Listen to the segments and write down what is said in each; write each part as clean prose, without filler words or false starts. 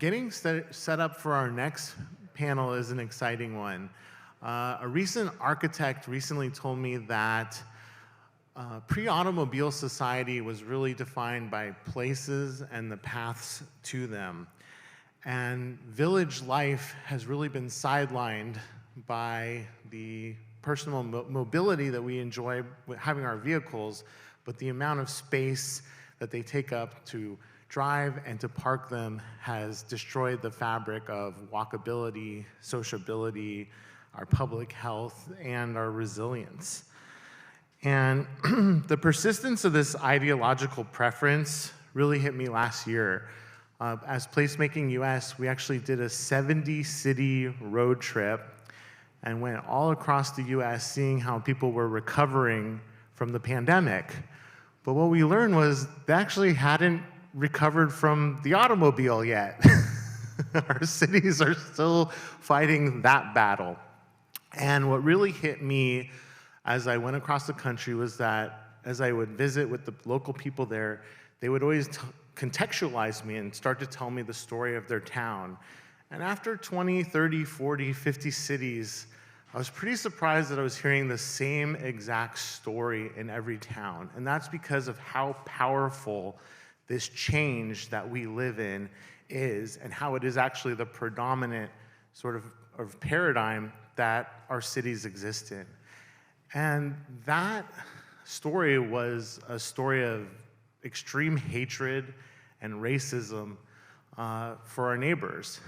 getting set up for our next panel is an exciting one. A recent architect recently told me that pre-automobile society was really defined by places and the paths to them. And village life has really been sidelined by the personal mobility that we enjoy with having our vehicles, but the amount of space that they take up to drive and to park them has destroyed the fabric of walkability, sociability, our public health, and our resilience. And the persistence of this ideological preference really hit me last year. As Placemaking US, we actually did a 70-city road trip and went all across the US seeing how people were recovering from the pandemic. But what we learned was they actually hadn't recovered from the automobile yet. Our cities are still fighting that battle. And what really hit me as I went across the country was that as I would visit with the local people there, they would always contextualize me and start to tell me the story of their town. And after 20, 30, 40, 50 cities, I was pretty surprised that I was hearing the same exact story in every town. And that's because of how powerful this change that we live in is and how it is actually the predominant sort of paradigm that our cities exist in. And that story was a story of extreme hatred and racism for our neighbors.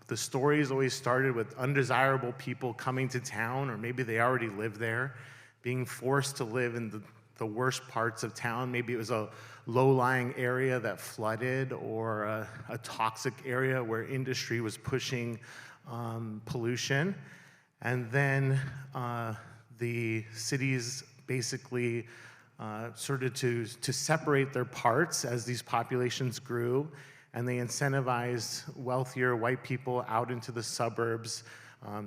The stories always started with undesirable people coming to town, or maybe they already lived there, being forced to live in the worst parts of town. Maybe it was a low-lying area that flooded, or a toxic area where industry was pushing pollution. And then the cities basically started to separate their parts as these populations grew, and they incentivized wealthier white people out into the suburbs.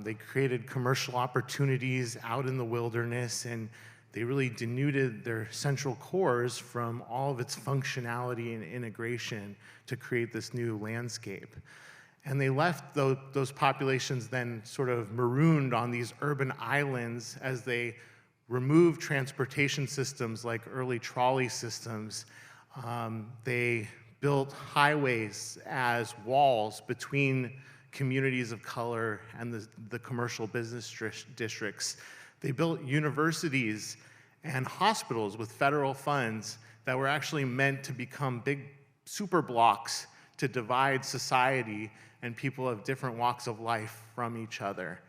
They created commercial opportunities out in the wilderness, and they really denuded their central cores from all of its functionality and integration to create this new landscape. And they left those populations then sort of marooned on these urban islands as they removed transportation systems like early trolley systems. They built highways as walls between communities of color and the commercial business districts. They built universities and hospitals with federal funds that were actually meant to become big super blocks to divide society and people of different walks of life from each other.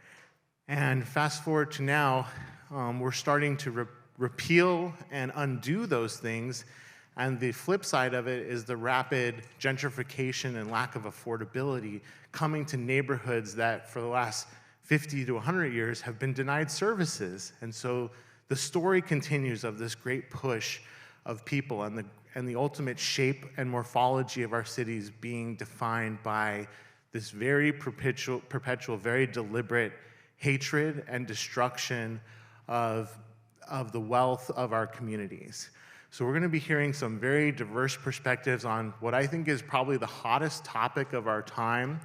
And fast forward to now, we're starting to repeal and undo those things. And the flip side of it is the rapid gentrification and lack of affordability coming to neighborhoods that for the last 50 to 100 years have been denied services. And so the story continues of this great push of people and the ultimate shape and morphology of our cities being defined by this very perpetual, very deliberate hatred and destruction of the wealth of our communities. So we're going to be hearing some very diverse perspectives on what I think is probably the hottest topic of our time.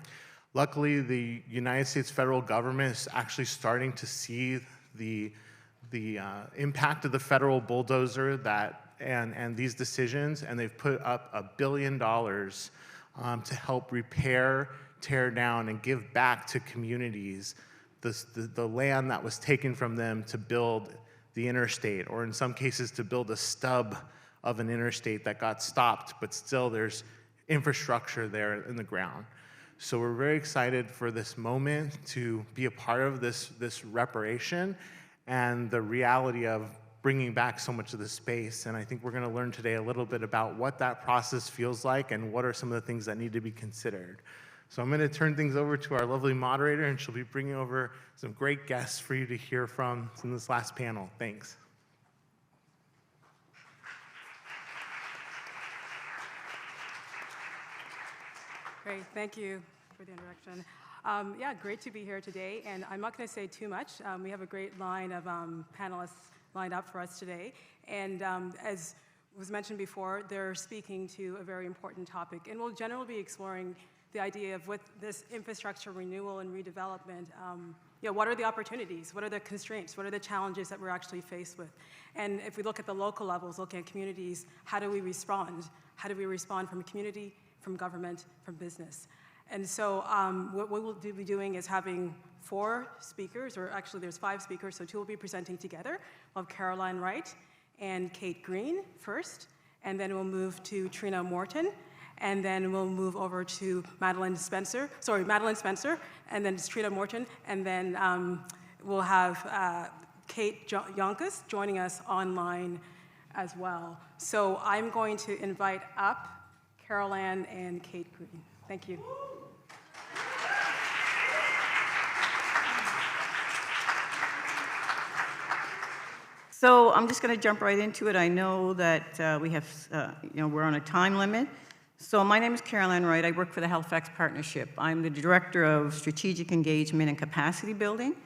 Luckily, the United States federal government is actually starting to see the impact of the federal bulldozer and these decisions, and they've put up $1 billion to help repair, tear down, and give back to communities the land that was taken from them to build the interstate, or in some cases to build a stub of an interstate that got stopped, but still there's infrastructure there in the ground. So we're very excited for this moment to be a part of this reparation and the reality of bringing back so much of the space. And I think we're going to learn today a little bit about what that process feels like and what are some of the things that need to be considered. So I'm going to turn things over to our lovely moderator, and she'll be bringing over some great guests for you to hear from in this last panel. Thanks. Great, thank you for the introduction. Yeah, great to be here today, and I'm not going to say too much. We have a great line of panelists lined up for us today, and as was mentioned before, they're speaking to a very important topic, and we'll generally be exploring the idea of with this infrastructure renewal and redevelopment, what are the opportunities? What are the constraints? What are the challenges that we're actually faced with? And if we look at the local levels, looking at communities, how do we respond? How do we respond from community, from government, from business? And so what we'll be doing is having 4 speakers, or actually there's 5 speakers, so 2 will be presenting together. We'll have Carolann Wright and Greene first, and then we'll move to Treno Morton, and then we'll move over to Madeleine Spencer, and then it's Treno Morton, and then we'll have Joncas joining us online as well. So I'm going to invite up Carolann and Greene. Thank you. So I'm just going to jump right into it. I know that we have, we're on a time limit. So my name is Carolann Wright. I work for the Halifax Partnership. I'm the Director of Strategic Engagement and Capacity Building.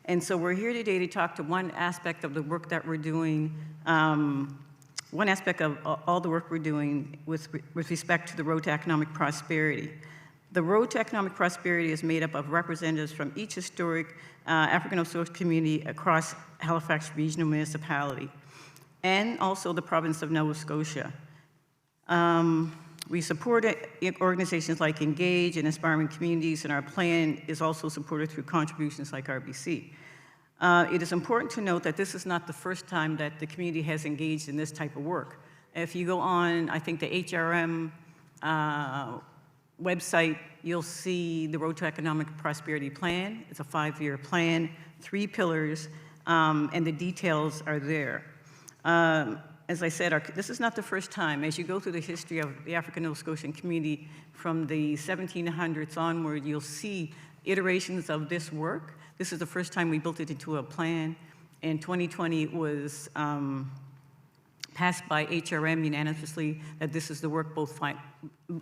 And so we're here today to talk to one aspect of the work that we're doing, one aspect of all the work we're doing with respect to the Road to Economic Prosperity. The Road to Economic Prosperity is made up of representatives from each historic African Nova Scotia community across Halifax Regional Municipality, and also the province of Nova Scotia. We support organizations like Engage and Inspiring Communities, and our plan is also supported through contributions like RBC. It is important to note that this is not the first time that the community has engaged in this type of work. If you go on, I think, the HRM website, you'll see the Road to Economic Prosperity Plan. It's a 5-year plan, 3 pillars, and the details are there. As I said, this is not the first time. As you go through the history of the African Nova Scotian community from the 1700s onward, you'll see iterations of this work. This is the first time we built it into a plan. In 2020, it was passed by HRM unanimously that this is the work both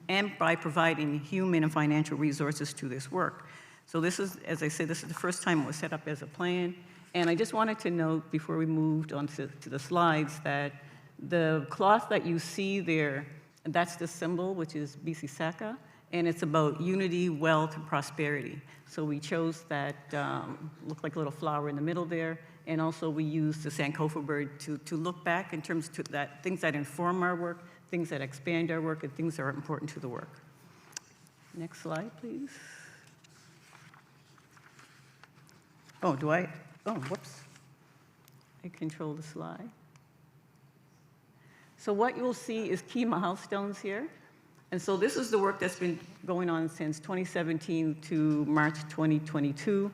and by providing human and financial resources to this work. So this is, as I said, this is the first time it was set up as a plan. And I just wanted to note before we moved on to the slides that the cloth that you see there, that's the symbol, which is BC Saka, and it's about unity, wealth, and prosperity. So we chose that, looked like a little flower in the middle there, and also we used the Sankofa bird to look back in terms of that, things that inform our work, things that expand our work, and things that are important to the work. Next slide, please. Oh, whoops. I control the slide. So what you'll see is key milestones here. And so this is the work that's been going on since 2017 to March 2022.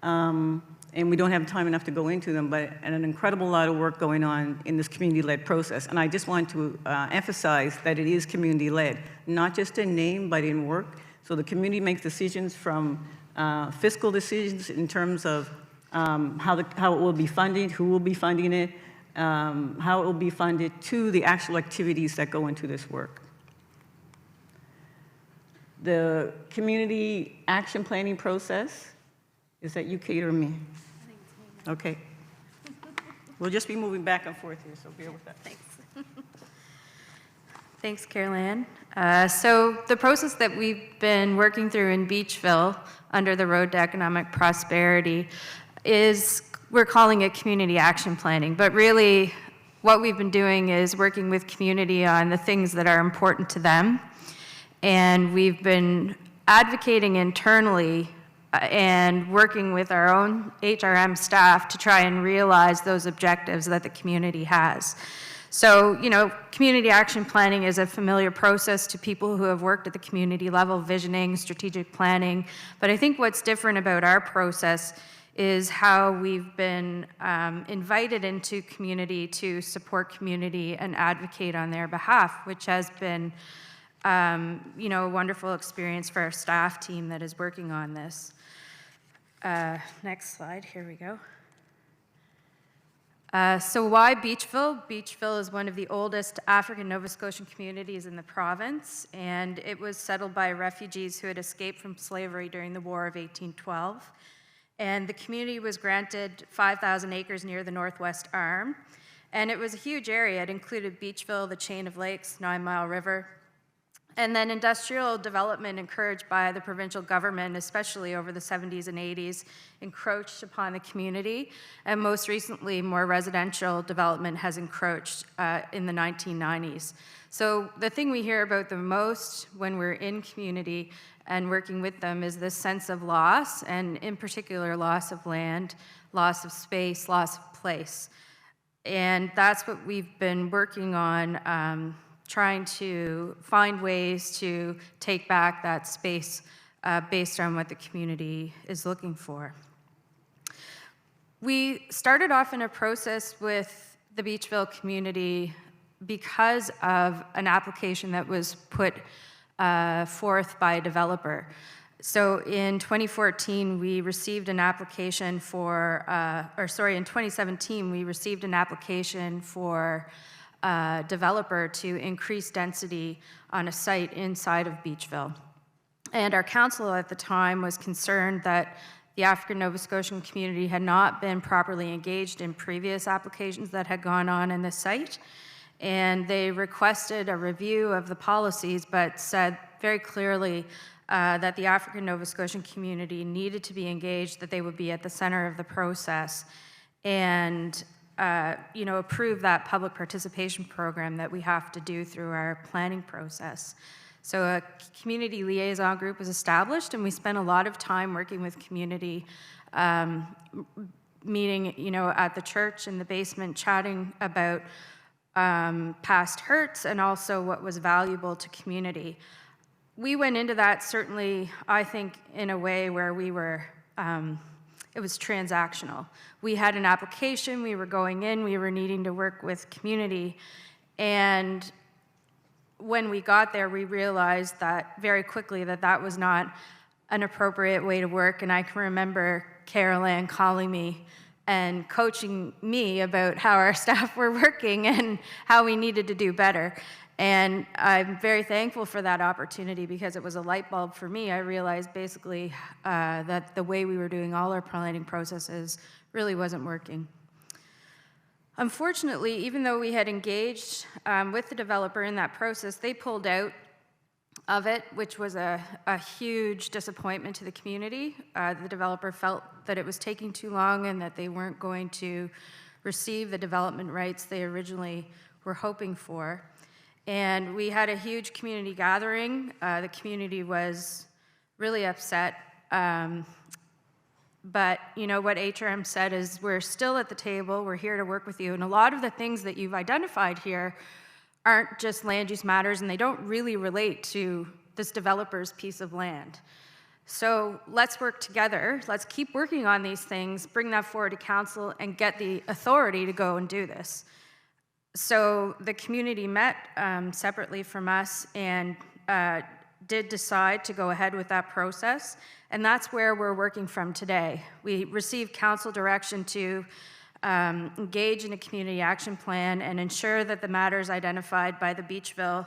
And we don't have time enough to go into them, but an incredible lot of work going on in this community-led process. And I just want to emphasize that it is community-led, not just in name, but in work. So the community makes decisions from fiscal decisions in terms of how it will be funded, who will be funding it, how it will be funded, to the actual activities that go into this work. The community action planning process, is that you, Kate, or me? I think it's me. Okay. We'll just be moving back and forth here, so bear with that. Thanks. Thanks, Carolann. So the process that we've been working through in Beachville under the Road to Economic Prosperity is, we're calling it community action planning, but really what we've been doing is working with community on the things that are important to them. And we've been advocating internally and working with our own HRM staff to try and realize those objectives that the community has. So, community action planning is a familiar process to people who have worked at the community level, visioning, strategic planning. But I think what's different about our process is how we've been invited into community to support community and advocate on their behalf, which has been a wonderful experience for our staff team that is working on this. Next slide, here we go. So why Beachville? Beachville is one of the oldest African Nova Scotian communities in the province, and it was settled by refugees who had escaped from slavery during the War of 1812. And the community was granted 5,000 acres near the Northwest Arm, And it was a huge area. It included Beachville, the chain of lakes, 9 Mile River. And then industrial development encouraged by the provincial government, especially over the 70s and 80s, encroached upon the community. And most recently, more residential development has encroached in the 1990s. So the thing we hear about the most when we're in community and working with them is this sense of loss, and in particular, loss of land, loss of space, loss of place. And that's what we've been working on, trying to find ways to take back that space based on what the community is looking for. We started off in a process with the Beachville community because of an application that was put forth by a developer. So in 2014, we received an application for, in 2017, we received an application for developer to increase density on a site inside of Beachville. And our council at the time was concerned that the African Nova Scotian community had not been properly engaged in previous applications that had gone on in the site. And they requested a review of the policies, but said very clearly that the African Nova Scotian community needed to be engaged, that they would be at the center of the process, and approve that public participation program that we have to do through our planning process. So a community liaison group was established, and we spent a lot of time working with community, meeting, at the church in the basement, chatting about past hurts and also what was valuable to community. We went into that certainly, I think, in a way where we were, it was transactional. We had an application, we were going in, we were needing to work with community, and when we got there, we realized that very quickly that was not an appropriate way to work, and I can remember Carolann calling me and coaching me about how our staff were working and how we needed to do better. And I'm very thankful for that opportunity because it was a light bulb for me. I realized basically that the way we were doing all our planning processes really wasn't working. Unfortunately, even though we had engaged with the developer in that process, they pulled out of it, which was a huge disappointment to the community. The developer felt that it was taking too long and that they weren't going to receive the development rights they originally were hoping for. And we had a huge community gathering. The community was really upset. But what HRM said is, we're still at the table, we're here to work with you. And a lot of the things that you've identified here aren't just land use matters, and they don't really relate to this developer's piece of land. So let's work together. Let's keep working on these things, bring that forward to council, and get the authority to go and do this. So the community met separately from us and did decide to go ahead with that process, and that's where we're working from today. We received council direction to engage in a community action plan and ensure that the matters identified by the Beachville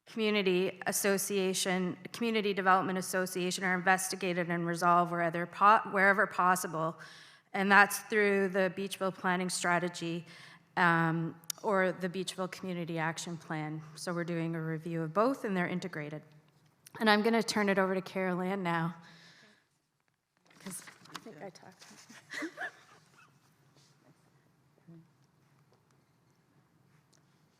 Community Development Association are investigated and resolved wherever possible, and that's through the Beachville Planning Strategy or the Beachville Community Action Plan. So we're doing a review of both, and they're integrated. And I'm going to turn it over to Carolann now, because I think I talked.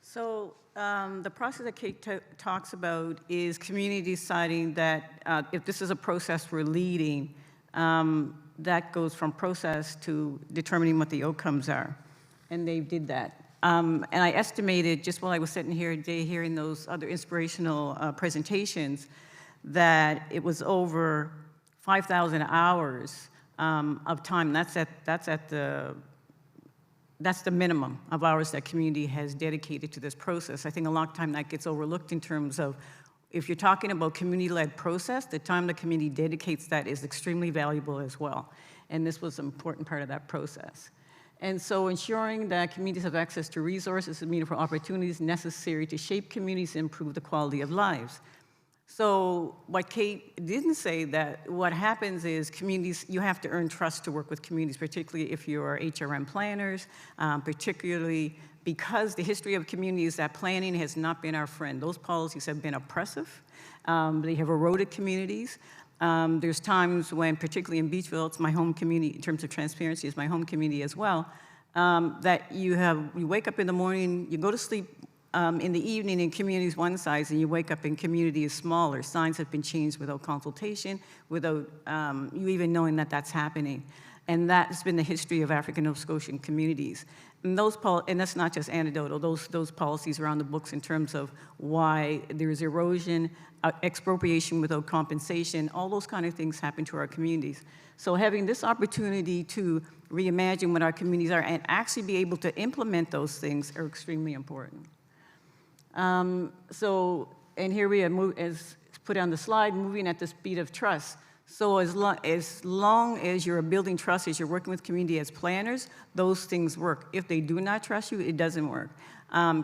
So the process that Kate talks about is community deciding that if this is a process we're leading, that goes from process to determining what the outcomes are. And they did that. And I estimated, just while I was sitting here today hearing those other inspirational presentations, that it was over 5,000 hours of time. That's the minimum of hours that community has dedicated to this process. I think a lot of time that gets overlooked in terms of, if you're talking about community-led process, the time the community dedicates that is extremely valuable as well. And this was an important part of that process. And so ensuring that communities have access to resources and meaningful opportunities necessary to shape communities and improve the quality of lives. So what Kate didn't say, that what happens is communities, you have to earn trust to work with communities, particularly if you are HRM planners, particularly because the history of community is that planning has not been our friend. Those policies have been oppressive. They have eroded communities. There's times when, particularly in Beachville, it's my home community, in terms of transparency, it's my home community as well, that you wake up in the morning, you go to sleep in the evening in communities one size, and you wake up in communities smaller. Signs have been changed without consultation, without you even knowing that that's happening. And that's been the history of African Nova Scotian communities. And and that's not just anecdotal, those policies are on the books in terms of why there's erosion, expropriation without compensation, all those kind of things happen to our communities. So having this opportunity to reimagine what our communities are and actually be able to implement those things are extremely important. And here we are, as put on the slide, moving at the speed of trust. So as long as you're building trust, as you're working with community as planners, those things work. If they do not trust you, it doesn't work.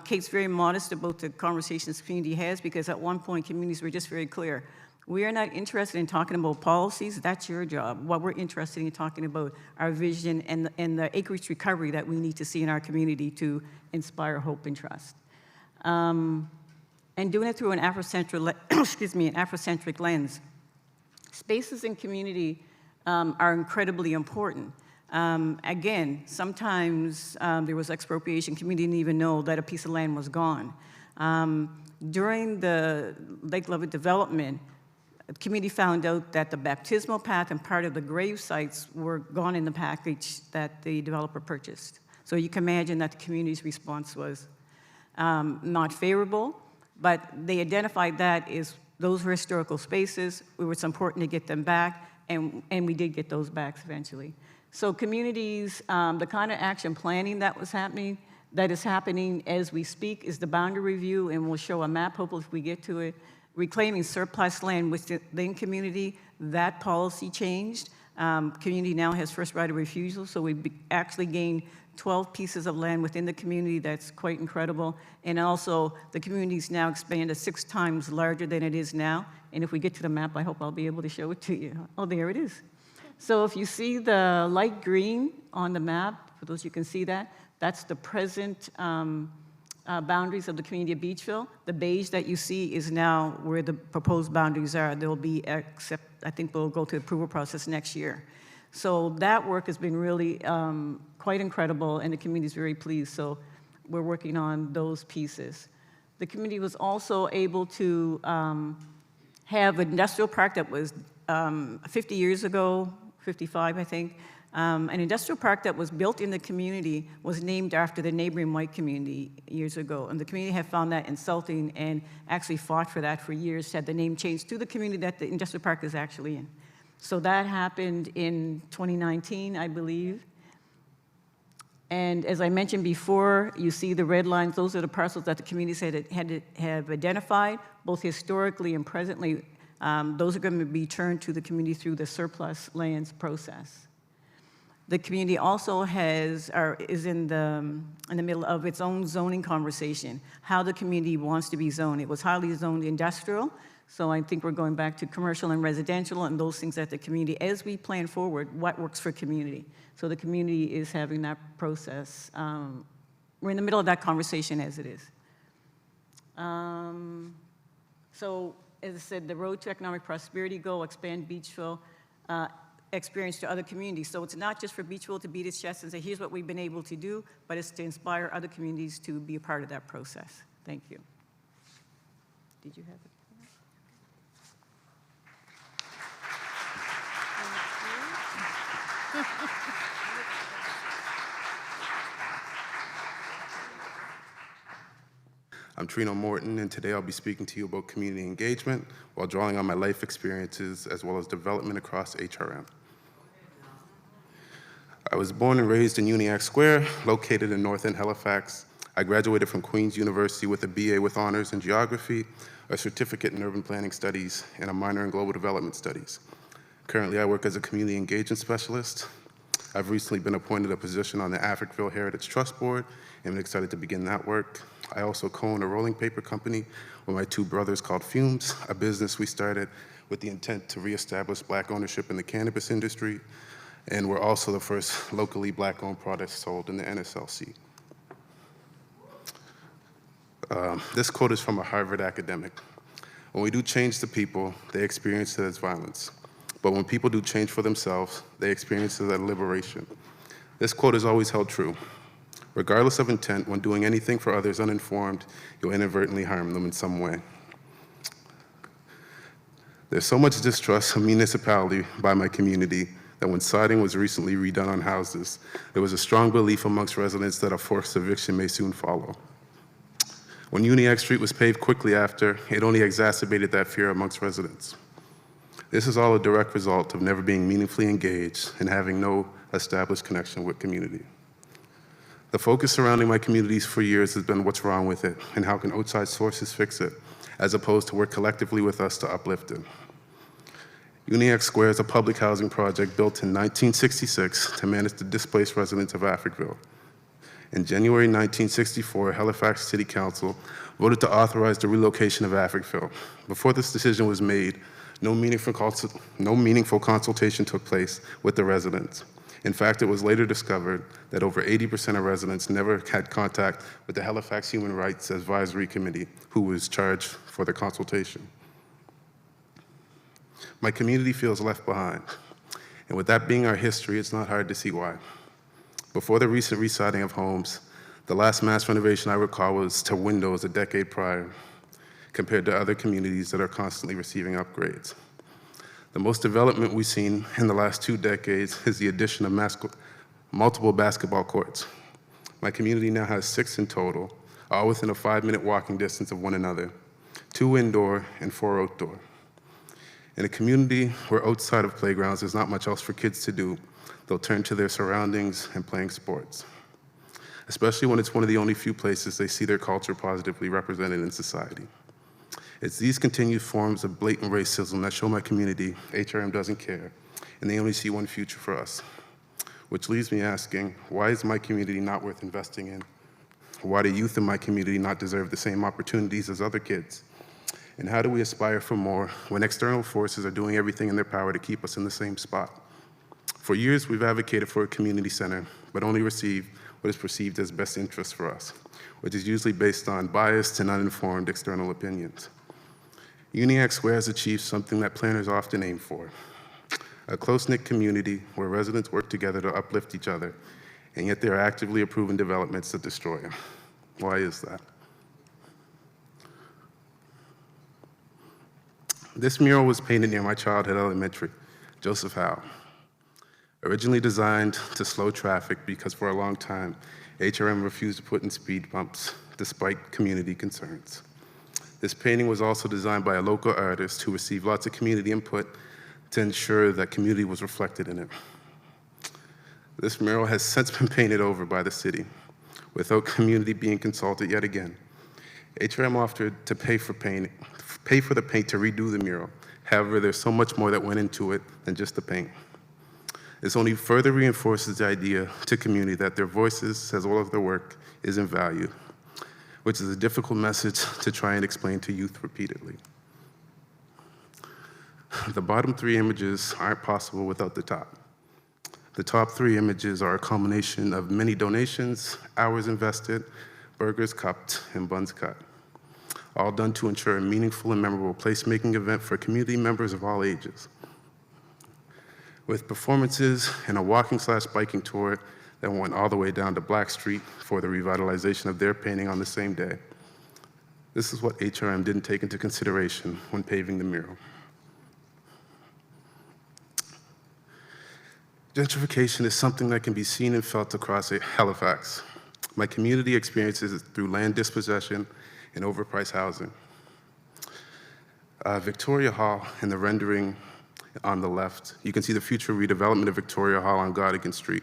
Kate's very modest about the conversations community has, because at one point, communities were just very clear. We are not interested in talking about policies, that's your job. What we're interested in talking about our vision and the acreage recovery that we need to see in our community to inspire hope and trust. And doing it through an Afrocentric, an Afrocentric lens. Spaces in community are incredibly important. Again, sometimes there was expropriation. Community didn't even know that a piece of land was gone. During the Lake Lovett development, the community found out that the baptismal path and part of the grave sites were gone in the package that the developer purchased. So you can imagine that the community's response was not favorable, but they identified that as those were historical spaces. It was important to get them back, and we did get those back eventually. So communities, the kind of action planning that is happening as we speak is the boundary review, and we'll show a map, hopefully if we get to it, reclaiming surplus land within community. That policy changed. Community now has first right of refusal, so we actually gained 12 pieces of land within the community. That's quite incredible. And also, the community's now expanded 6 times larger than it is now. And if we get to the map, I hope I'll be able to show it to you. Oh, there it is. So if you see the light green on the map, for those you can see that, that's the present boundaries of the community of Beachville. The beige that you see is now where the proposed boundaries are. They'll be, except I think we'll go to the approval process next year. So that work has been really quite incredible, and the community is very pleased. So we're working on those pieces. The community was also able to have an industrial park that was 50 years ago, 55, I think. An industrial park that was built in the community was named after the neighboring white community years ago. And the community had found that insulting and actually fought for that for years, had the name changed to the community that the industrial park is actually in. So that happened in 2019, I believe. And as I mentioned before, you see the red lines. Those are the parcels that the communities have identified, both historically and presently. Those are going to be turned to the community through the surplus lands process. The community also is in the middle of its own zoning conversation, how the community wants to be zoned. It was highly zoned industrial, so I think we're going back to commercial and residential and those things that the community, as we plan forward, what works for community. So the community is having that process. We're in the middle of that conversation as it is. So as I said, the Road to Economic Prosperity goal, expand Beachville experience to other communities. So it's not just for Beachville to beat its chest and say, here's what we've been able to do, but it's to inspire other communities to be a part of that process. Thank you. Did you have it? I'm Treno Morton, and today I'll be speaking to you about community engagement while drawing on my life experiences as well as development across HRM. I was born and raised in Uniacke Square, located in North End, Halifax. I graduated from Queen's University with a BA with honors in geography, a certificate in urban planning studies, and a minor in global development studies. Currently, I work as a community engagement specialist. I've recently been appointed a position on the Africville Heritage Trust Board, and I'm excited to begin that work. I also co-own a rolling paper company with my two brothers called Fumes, a business we started with the intent to reestablish Black ownership in the cannabis industry, and we're also the first locally Black-owned product sold in the NSLC. This quote is from a Harvard academic. When we do change to people, they experience it as violence. But when people do change for themselves, they experience it as liberation. This quote is always held true. Regardless of intent, when doing anything for others uninformed, you'll inadvertently harm them in some way. There's so much distrust of municipality by my community that when siding was recently redone on houses, there was a strong belief amongst residents that a forced eviction may soon follow. When Uniacke Street was paved quickly after, it only exacerbated that fear amongst residents. This is all a direct result of never being meaningfully engaged and having no established connection with community. The focus surrounding my communities for years has been what's wrong with it and how can outside sources fix it, as opposed to work collectively with us to uplift it. Uniacke Square is a public housing project built in 1966 to manage the displaced residents of Africville. In January 1964, Halifax City Council voted to authorize the relocation of Africville. Before this decision was made, no meaningful consultation took place with the residents. In fact, it was later discovered that over 80% of residents never had contact with the Halifax Human Rights Advisory Committee, who was charged for the consultation. My community feels left behind. And with that being our history, it's not hard to see why. Before the recent residing of homes, the last mass renovation I recall was to windows a decade prior, compared to other communities that are constantly receiving upgrades. The most development we've seen in the last 2 decades is the addition of multiple basketball courts. My community now has 6 in total, all within a 5-minute walking distance of one another, 2 indoor and 4 outdoor. In a community where outside of playgrounds there's not much else for kids to do, they'll turn to their surroundings and playing sports, especially when it's one of the only few places they see their culture positively represented in society. It's these continued forms of blatant racism that show my community HRM doesn't care, and they only see one future for us. Which leaves me asking, why is my community not worth investing in? Why do youth in my community not deserve the same opportunities as other kids? And how do we aspire for more when external forces are doing everything in their power to keep us in the same spot? For years, we've advocated for a community center, but only receive what is perceived as best interest for us, which is usually based on biased and uninformed external opinions. Uniacke Square has achieved something that planners often aim for, a close-knit community where residents work together to uplift each other, and yet they are actively approving developments that destroy them. Why is that? This mural was painted near my childhood elementary, Joseph Howe. Originally designed to slow traffic because for a long time, HRM refused to put in speed bumps despite community concerns. This painting was also designed by a local artist who received lots of community input to ensure that community was reflected in it. This mural has since been painted over by the city without community being consulted yet again. HRM offered to pay for the paint to redo the mural. However, there's so much more that went into it than just the paint. This only further reinforces the idea to community that their voices, as well as their work, isn't valued, which is a difficult message to try and explain to youth repeatedly. The bottom 3 images aren't possible without the top. The top 3 images are a culmination of many donations, hours invested, burgers cupped, and buns cut, all done to ensure a meaningful and memorable placemaking event for community members of all ages. With performances and a walking/biking tour that went all the way down to Black Street for the revitalization of their painting on the same day. This is what HRM didn't take into consideration when paving the mural. Gentrification is something that can be seen and felt across Halifax. My community experiences it through land dispossession and overpriced housing. Victoria Hall in the rendering on the left, you can see the future redevelopment of Victoria Hall on Goddigan Street,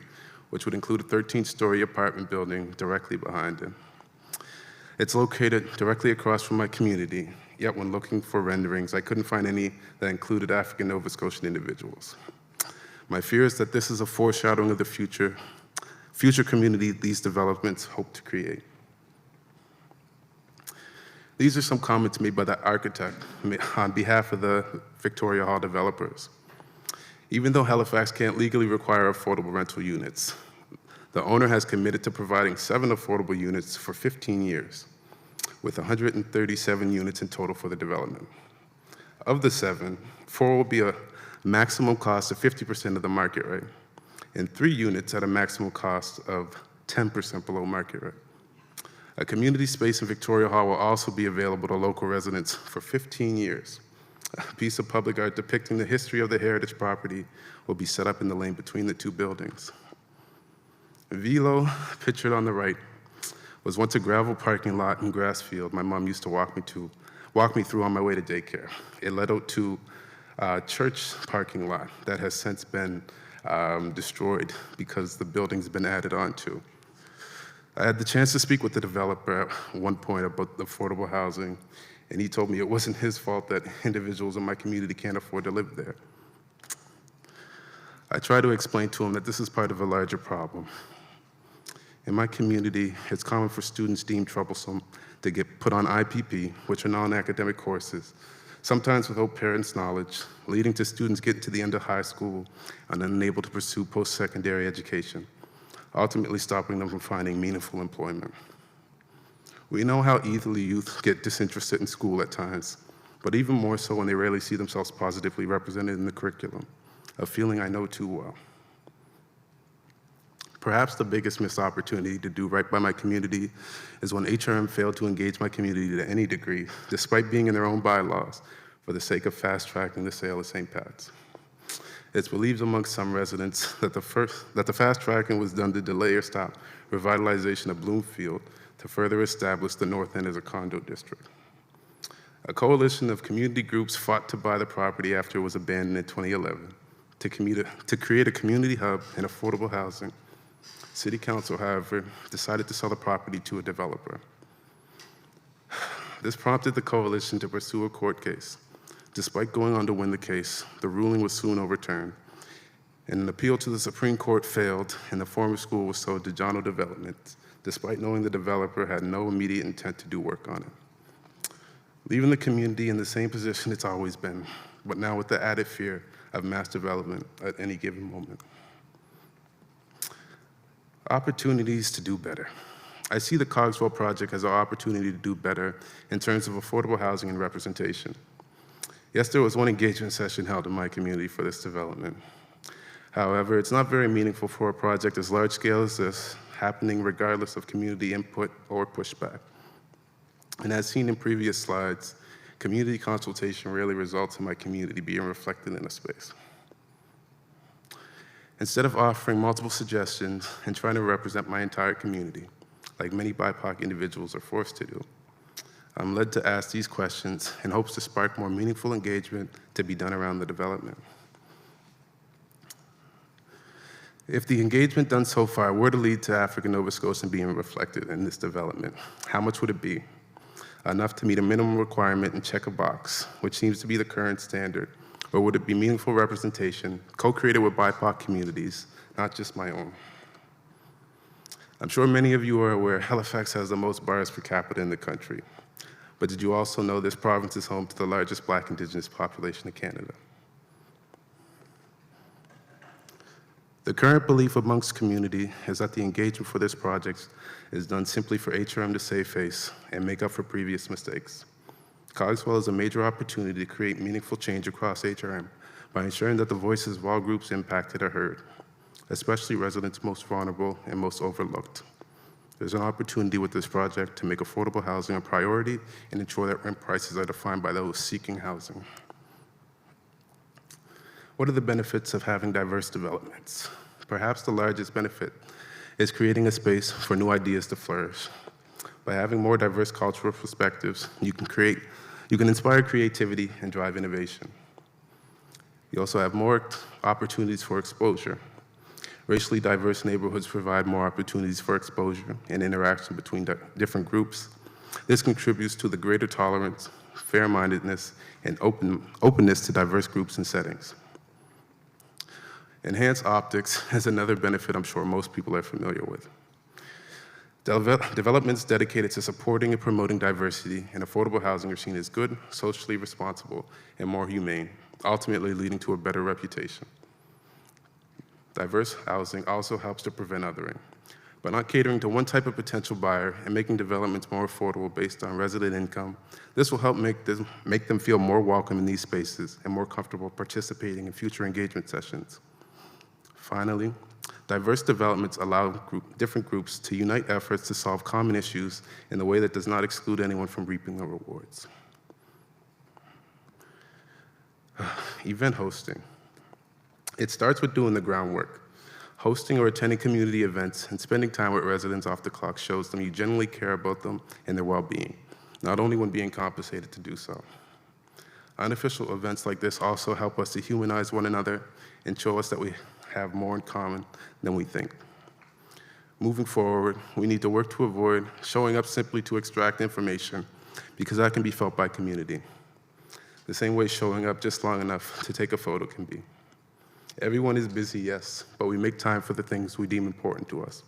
which would include a 13-story apartment building directly behind it. It's located directly across from my community, yet when looking for renderings, I couldn't find any that included African Nova Scotian individuals. My fear is that this is a foreshadowing of the future community these developments hope to create. These are some comments made by the architect on behalf of the Victoria Hall developers. Even though Halifax can't legally require affordable rental units, the owner has committed to providing 7 affordable units for 15 years, with 137 units in total for the development. Of the 7, 4 will be a maximum cost of 50% of the market rate, and 3 units at a maximum cost of 10% below market rate. A community space in Victoria Hall will also be available to local residents for 15 years. A piece of public art depicting the history of the heritage property will be set up in the lane between the 2 buildings. Velo, pictured on the right, was once a gravel parking lot and grass field my mom used to walk me through on my way to daycare. It led out to a church parking lot that has since been destroyed because the building's been added onto. I had the chance to speak with the developer at one point about affordable housing, and he told me it wasn't his fault that individuals in my community can't afford to live there. I tried to explain to him that this is part of a larger problem. In my community, it's common for students deemed troublesome to get put on IPP, which are non-academic courses, sometimes without parents' knowledge, leading to students getting to the end of high school and unable to pursue post-secondary education, ultimately stopping them from finding meaningful employment. We know how easily youth get disinterested in school at times, but even more so when they rarely see themselves positively represented in the curriculum, a feeling I know too well. Perhaps the biggest missed opportunity to do right by my community is when HRM failed to engage my community to any degree, despite being in their own bylaws, for the sake of fast-tracking the sale of St. Pat's. It's believed amongst some residents that the fast-tracking was done to delay or stop revitalization of Bloomfield to further establish the North End as a condo district. A coalition of community groups fought to buy the property after it was abandoned in 2011 to create a community hub and affordable housing. City Council, however, decided to sell the property to a developer. This prompted the coalition to pursue a court case. Despite going on to win the case, the ruling was soon overturned, and an appeal to the Supreme Court failed, and the former school was sold to Jono Development, despite knowing the developer had no immediate intent to do work on it. Leaving the community in the same position it's always been, but now with the added fear of mass development at any given moment. Opportunities to do better. I see the Cogswell project as an opportunity to do better in terms of affordable housing and representation. Yes, there was one engagement session held in my community for this development. However, it's not very meaningful for a project as large scale as this, happening regardless of community input or pushback. And as seen in previous slides, community consultation rarely results in my community being reflected in a space. Instead of offering multiple suggestions and trying to represent my entire community, like many BIPOC individuals are forced to do, I'm led to ask these questions in hopes to spark more meaningful engagement to be done around the development. If the engagement done so far were to lead to African Nova Scotian being reflected in this development, how much would it be? Enough to meet a minimum requirement and check a box, which seems to be the current standard, or would it be meaningful representation, co-created with BIPOC communities, not just my own? I'm sure many of you are aware Halifax has the most bars per capita in the country. But did you also know this province is home to the largest Black Indigenous population in Canada? The current belief amongst community is that the engagement for this project is done simply for HRM to save face and make up for previous mistakes. Cogswell is a major opportunity to create meaningful change across HRM by ensuring that the voices of all groups impacted are heard, especially residents most vulnerable and most overlooked. There's an opportunity with this project to make affordable housing a priority and ensure that rent prices are defined by those seeking housing. What are the benefits of having diverse developments? Perhaps the largest benefit is creating a space for new ideas to flourish. By having more diverse cultural perspectives, you can inspire creativity and drive innovation. You also have more opportunities for exposure. Racially diverse neighborhoods provide more opportunities for exposure and interaction between different groups. This contributes to the greater tolerance, fair-mindedness, and openness to diverse groups and settings. Enhanced optics is another benefit I'm sure most people are familiar with. Developments dedicated to supporting and promoting diversity and affordable housing are seen as good, socially responsible, and more humane, ultimately leading to a better reputation. Diverse housing also helps to prevent othering. By not catering to one type of potential buyer and making developments more affordable based on resident income, this will help make them feel more welcome in these spaces and more comfortable participating in future engagement sessions. Finally, diverse developments allow different groups to unite efforts to solve common issues in a way that does not exclude anyone from reaping the rewards. Event hosting. It starts with doing the groundwork. Hosting or attending community events and spending time with residents off the clock shows them you genuinely care about them and their well-being, not only when being compensated to do so. Unofficial events like this also help us to humanize one another and show us that we have more in common than we think. Moving forward, we need to work to avoid showing up simply to extract information, because that can be felt by community, the same way showing up just long enough to take a photo can be. Everyone is busy, yes, but we make time for the things we deem important to us.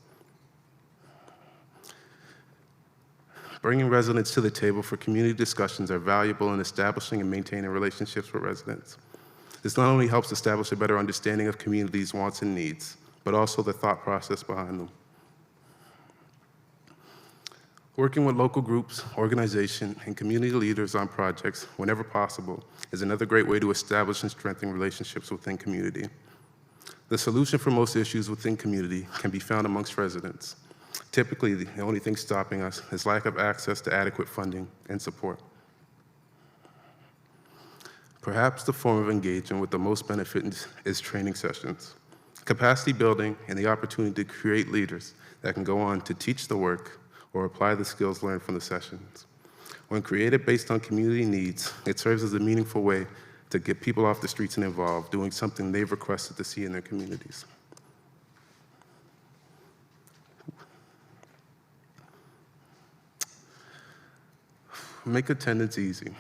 Bringing residents to the table for community discussions are valuable in establishing and maintaining relationships with residents. This not only helps establish a better understanding of communities' wants and needs, but also the thought process behind them. Working with local groups, organizations, and community leaders on projects whenever possible is another great way to establish and strengthen relationships within community. The solution for most issues within community can be found amongst residents. Typically, the only thing stopping us is lack of access to adequate funding and support. Perhaps the form of engagement with the most benefit is training sessions, capacity building, and the opportunity to create leaders that can go on to teach the work or apply the skills learned from the sessions. When created based on community needs, it serves as a meaningful way to get people off the streets and involved, doing something they've requested to see in their communities. Make attendance easy.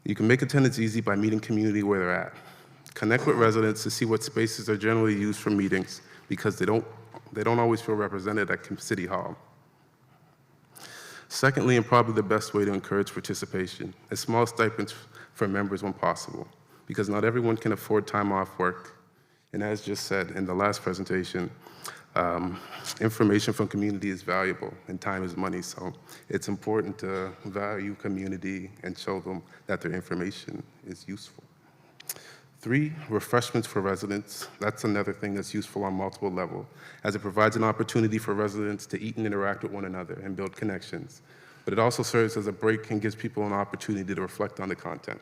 You can make attendance easy by meeting community where they're at. Connect with residents to see what spaces are generally used for meetings, because they don't always feel represented at City Hall. Secondly, and probably the best way to encourage participation, is small stipends for members when possible, because not everyone can afford time off work. And as just said in the last presentation, information from community is valuable and time is money, so it's important to value community and show them that their information is useful. 3, refreshments for residents. That's another thing that's useful on multiple levels, as it provides an opportunity for residents to eat and interact with one another and build connections. But it also serves as a break and gives people an opportunity to reflect on the content.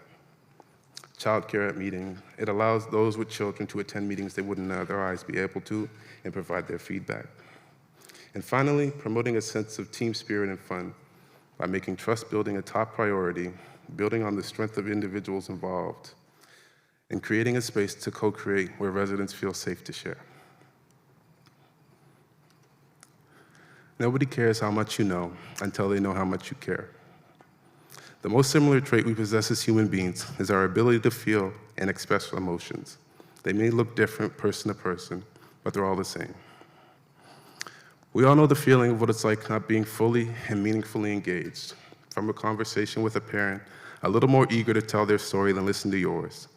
Childcare at meetings. It allows those with children to attend meetings they wouldn't otherwise be able to and provide their feedback. And finally, promoting a sense of team spirit and fun by making trust building a top priority, building on the strength of individuals involved, and creating a space to co-create where residents feel safe to share. Nobody cares how much you know until they know how much you care. The most similar trait we possess as human beings is our ability to feel and express emotions. They may look different person to person, but they're all the same. We all know the feeling of what it's like not being fully and meaningfully engaged. From a conversation with a parent, a little more eager to tell their story than listen to yours,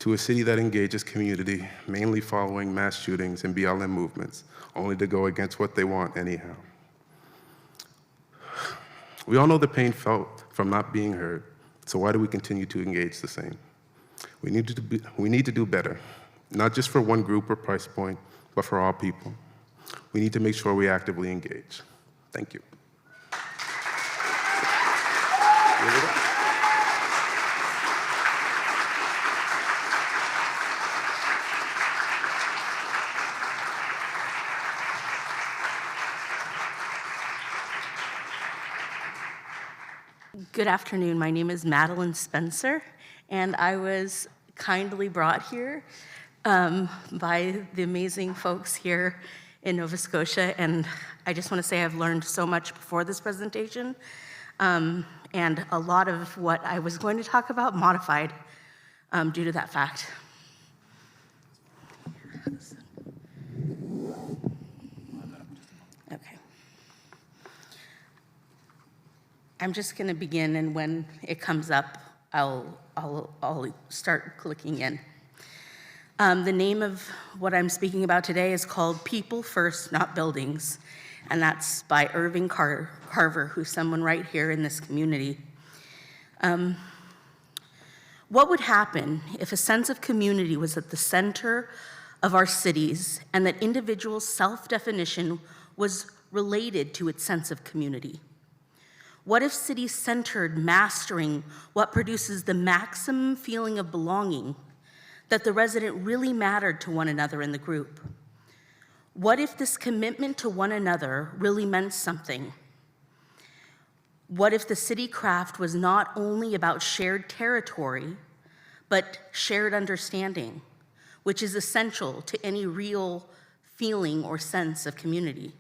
to a city that engages community, mainly following mass shootings and BLM movements, only to go against what they want anyhow. We all know the pain felt from not being heard, so why do we continue to engage the same? We need to do better, not just for one group or price point, but for all people. We need to make sure we actively engage. Thank you. Good afternoon. My name is Madeleine Spencer, and I was kindly brought here by the amazing folks here in Nova Scotia, and I just want to say I've learned so much before this presentation, and a lot of what I was going to talk about modified due to that fact. I'm just going to begin, and when it comes up, I'll start clicking in. The name of what I'm speaking about today is called People First, Not Buildings, and that's by Irving Carver, who's someone right here in this community. What would happen if a sense of community was at the center of our cities and that individual self-definition was related to its sense of community? What if cities centered mastering what produces the maximum feeling of belonging, that the resident really mattered to one another in the group? What if this commitment to one another really meant something? What if the city craft was not only about shared territory, but shared understanding, which is essential to any real feeling or sense of community?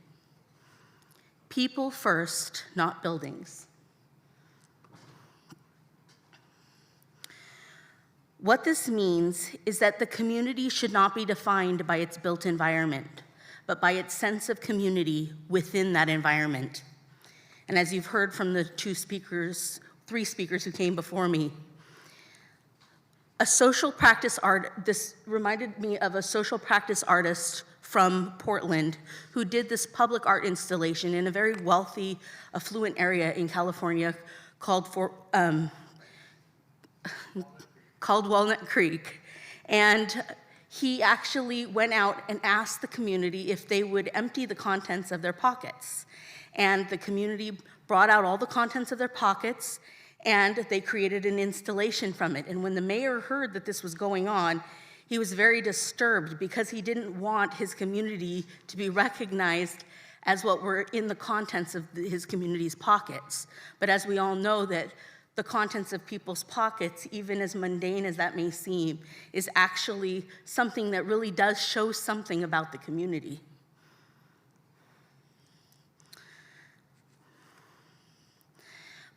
People first, not buildings. What this means is that the community should not be defined by its built environment, but by its sense of community within that environment. And as you've heard from the three speakers who came before me, this reminded me of a social practice artist from Portland who did this public art installation in a very wealthy, affluent area in California called Walnut Creek. And he actually went out and asked the community if they would empty the contents of their pockets. And the community brought out all the contents of their pockets, and they created an installation from it. And when the mayor heard that this was going on, he was very disturbed because he didn't want his community to be recognized as what were in the contents of his community's pockets. But as we all know, that the contents of people's pockets, even as mundane as that may seem, is actually something that really does show something about the community.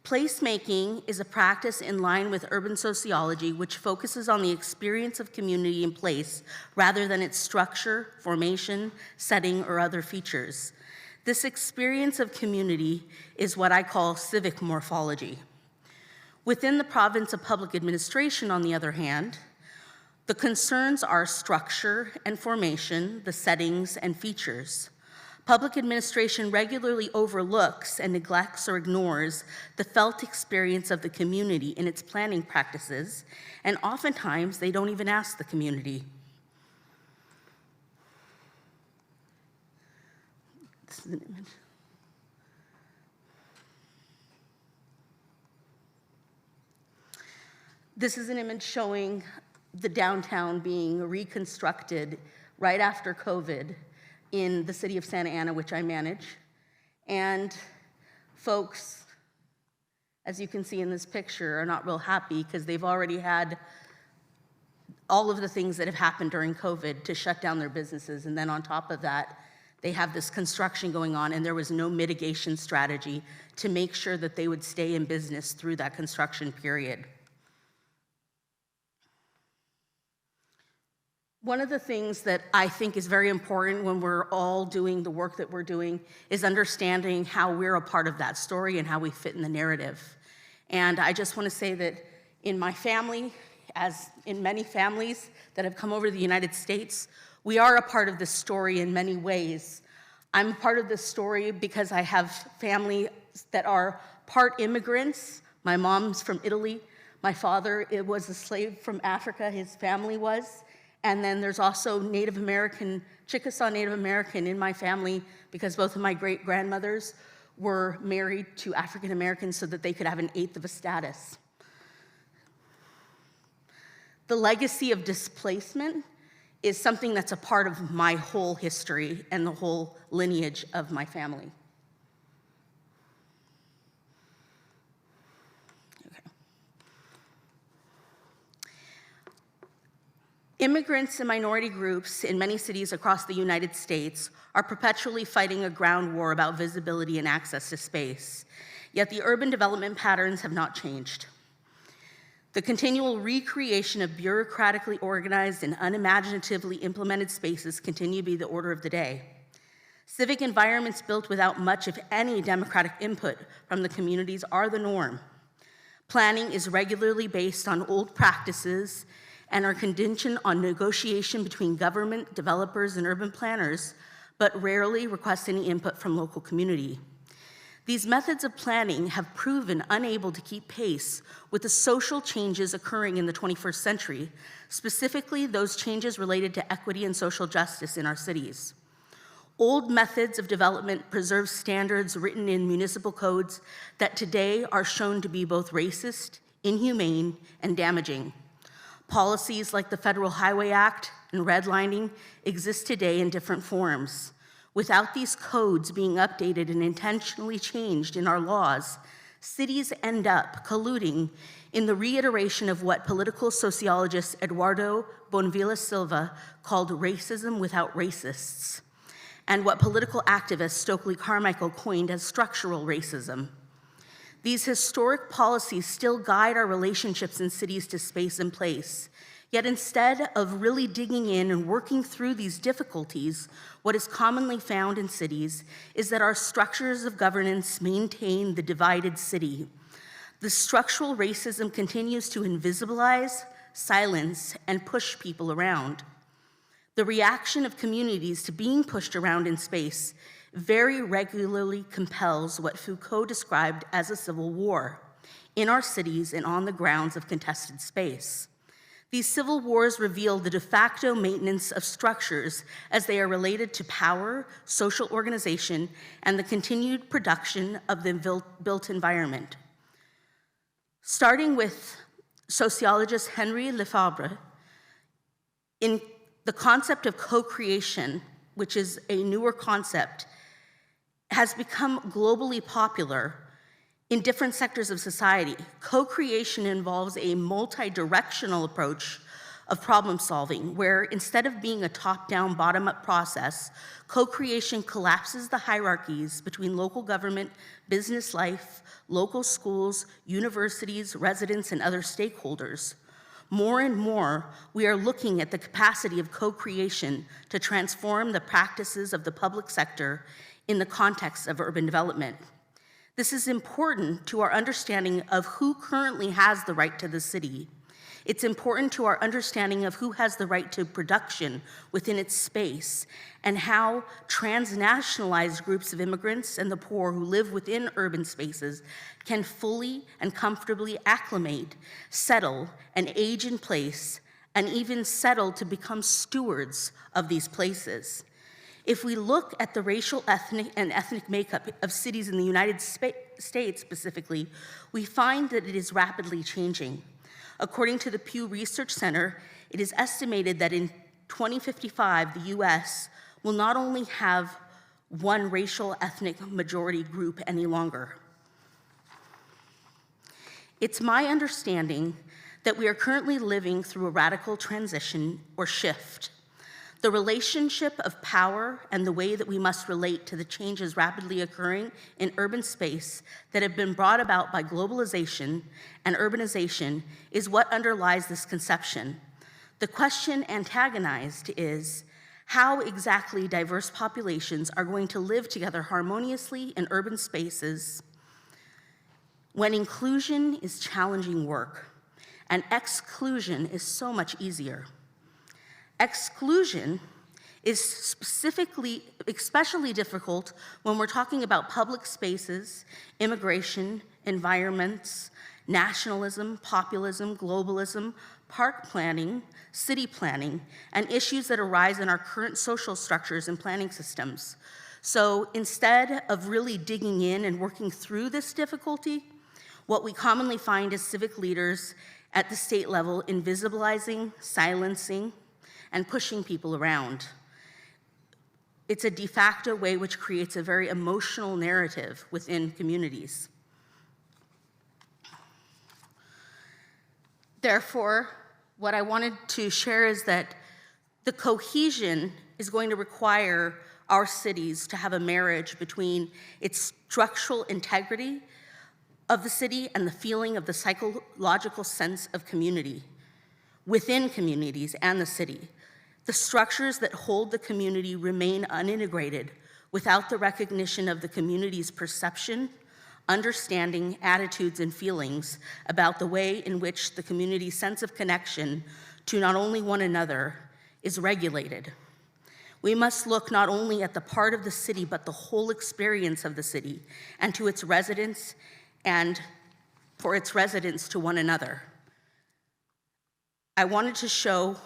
Placemaking is a practice in line with urban sociology which focuses on the experience of community in place rather than its structure, formation, setting, or other features. This experience of community is what I call civic morphology. Within the province of public administration, on the other hand, the concerns are structure and formation, the settings and features. Public administration regularly overlooks and neglects or ignores the felt experience of the community in its planning practices, and oftentimes they don't even ask the community. This is an image. This is an image showing the downtown being reconstructed right after COVID in the city of Santa Ana, which I manage. And folks, as you can see in this picture, are not real happy because they've already had all of the things that have happened during COVID to shut down their businesses. And then on top of that, they have this construction going on, and there was no mitigation strategy to make sure that they would stay in business through that construction period. One of the things that I think is very important when we're all doing the work that we're doing is understanding how we're a part of that story and how we fit in the narrative. And I just want to say that in my family, as in many families that have come over to the United States, we are a part of this story in many ways. I'm a part of this story because I have family that are part immigrants. My mom's from Italy. My father was a slave from Africa, his family was. And then there's also Native American, Chickasaw Native American in my family because both of my great-grandmothers were married to African Americans so that they could have an eighth of a status. The legacy of displacement is something that's a part of my whole history and the whole lineage of my family. Immigrants and minority groups in many cities across the United States are perpetually fighting a ground war about visibility and access to space, yet the urban development patterns have not changed. The continual recreation of bureaucratically organized and unimaginatively implemented spaces continue to be the order of the day. Civic environments built without much, if any, democratic input from the communities are the norm. Planning is regularly based on old practices and are contingent on negotiation between government, developers, and urban planners, but rarely request any input from local community. These methods of planning have proven unable to keep pace with the social changes occurring in the 21st century, specifically those changes related to equity and social justice in our cities. Old methods of development preserve standards written in municipal codes that today are shown to be both racist, inhumane, and damaging. Policies like the Federal Highway Act and redlining exist today in different forms. Without these codes being updated and intentionally changed in our laws, cities end up colluding in the reiteration of what political sociologist Eduardo Bonvilla Silva called racism without racists, and what political activist Stokely Carmichael coined as structural racism. These historic policies still guide our relationships in cities to space and place. Yet instead of really digging in and working through these difficulties, what is commonly found in cities is that our structures of governance maintain the divided city. The structural racism continues to invisibilize, silence, and push people around. The reaction of communities to being pushed around in space very regularly compels what Foucault described as a civil war in our cities and on the grounds of contested space. These civil wars reveal the de facto maintenance of structures as they are related to power, social organization, and the continued production of the built environment. Starting with sociologist Henry Lefebvre, in the concept of co-creation, which is a newer concept, has become globally popular in different sectors of society. Co-creation involves a multi-directional approach of problem solving, where instead of being a top-down, bottom-up process, co-creation collapses the hierarchies between local government, business life, local schools, universities, residents, and other stakeholders. More and more, we are looking at the capacity of co-creation to transform the practices of the public sector in the context of urban development. This is important to our understanding of who currently has the right to the city. It's important to our understanding of who has the right to production within its space, and how transnationalized groups of immigrants and the poor who live within urban spaces can fully and comfortably acclimate, settle, and age in place, and even settle to become stewards of these places. If we look at the racial, ethnic makeup of cities in the United States specifically, we find that it is rapidly changing. According to the Pew Research Center, it is estimated that in 2055, the US will not only have one racial ethnic majority group any longer. It's my understanding that we are currently living through a radical transition or shift. The relationship of power and the way that we must relate to the changes rapidly occurring in urban space that have been brought about by globalization and urbanization is what underlies this conception. The question antagonized is how exactly diverse populations are going to live together harmoniously in urban spaces when inclusion is challenging work and exclusion is so much easier. Exclusion is especially difficult when we're talking about public spaces, immigration, environments, nationalism, populism, globalism, park planning, city planning, and issues that arise in our current social structures and planning systems. So instead of really digging in and working through this difficulty, what we commonly find is civic leaders at the state level invisibilizing, silencing, and pushing people around. It's a de facto way which creates a very emotional narrative within communities. Therefore, what I wanted to share is that the cohesion is going to require our cities to have a marriage between its structural integrity of the city and the feeling of the psychological sense of community within communities and the city. The structures that hold the community remain unintegrated, without the recognition of the community's perception, understanding, attitudes, and feelings about the way in which the community's sense of connection to not only one another is regulated. We must look not only at the part of the city, but the whole experience of the city and to its residents and for its residents to one another. I wanted to show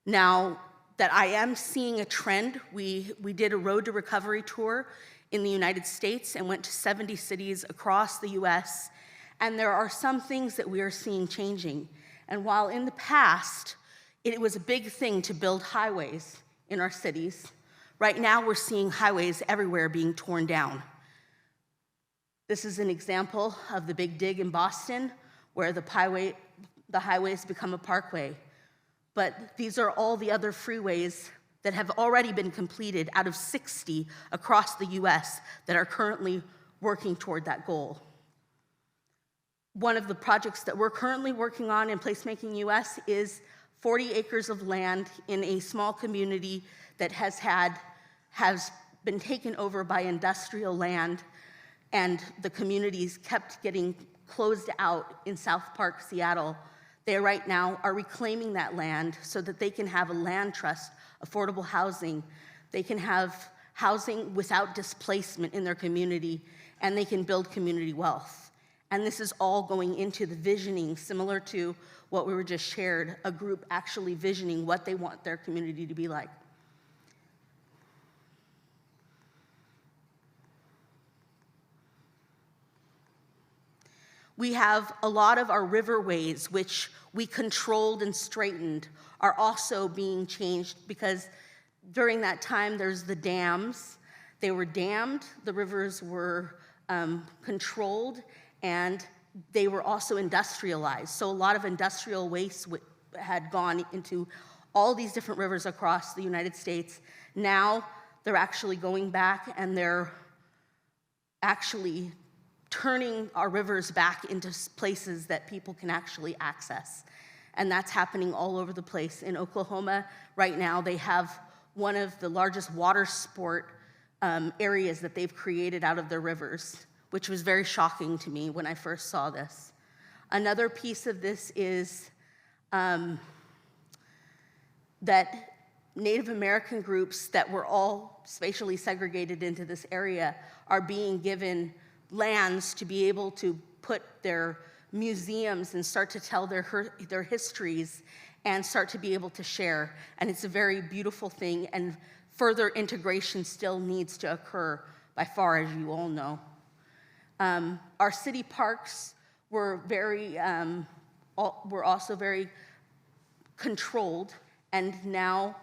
now that I am seeing a trend. We did a Road to Recovery tour in the United States and went to 70 cities across the US, and there are some things that we are seeing changing. And while in the past, it was a big thing to build highways in our cities, right now we're seeing highways everywhere being torn down. This is an example of the Big Dig in Boston, where the highways become a parkway. But these are all the other freeways that have already been completed out of 60 across the US that are currently working toward that goal. One of the projects that we're currently working on in Placemaking US is 40 acres of land in a small community that has been taken over by industrial land, and the communities kept getting closed out in South Park, Seattle. They right now are reclaiming that land so that they can have a land trust, affordable housing. They can have housing without displacement in their community, and they can build community wealth. And this is all going into the visioning, similar to what we were just shared, a group actually visioning what they want their community to be like. We have a lot of our riverways, which we controlled and straightened, are also being changed because during that time there's the dams. They were dammed, the rivers were controlled, and they were also industrialized. So a lot of industrial waste had gone into all these different rivers across the United States. Now they're actually going back and they're actually turning our rivers back into places that people can actually access. And that's happening all over the place. In Oklahoma, right now, they have one of the largest water sport areas that they've created out of their rivers, which was very shocking to me when I first saw this. Another piece of this is that Native American groups that were all spatially segregated into this area are being given lands to be able to put their museums and start to tell their histories and start to be able to share. And it's a very beautiful thing, and further integration still needs to occur by far, as you all know. Our city parks were also very controlled, and now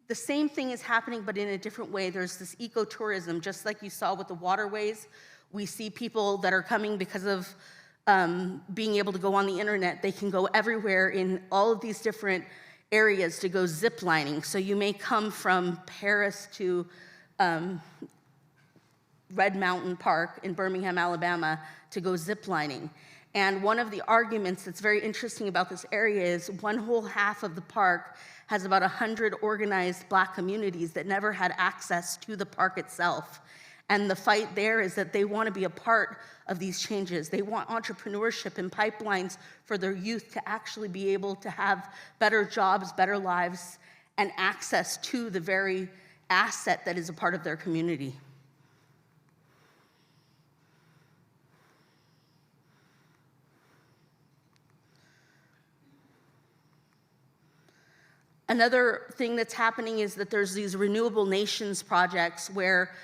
the same thing is happening, but in a different way. There's this ecotourism, just like you saw with the waterways. We see people that are coming because of being able to go on the internet. They can go everywhere in all of these different areas to go zip lining. So you may come from Paris to Red Mountain Park in Birmingham, Alabama, to go zip lining. And one of the arguments that's very interesting about this area is one whole half of the park has about 100 organized Black communities that never had access to the park itself. And the fight there is that they want to be a part of these changes. They want entrepreneurship and pipelines for their youth to actually be able to have better jobs, better lives, and access to the very asset that is a part of their community. Another thing that's happening is that there's these renewable nations projects where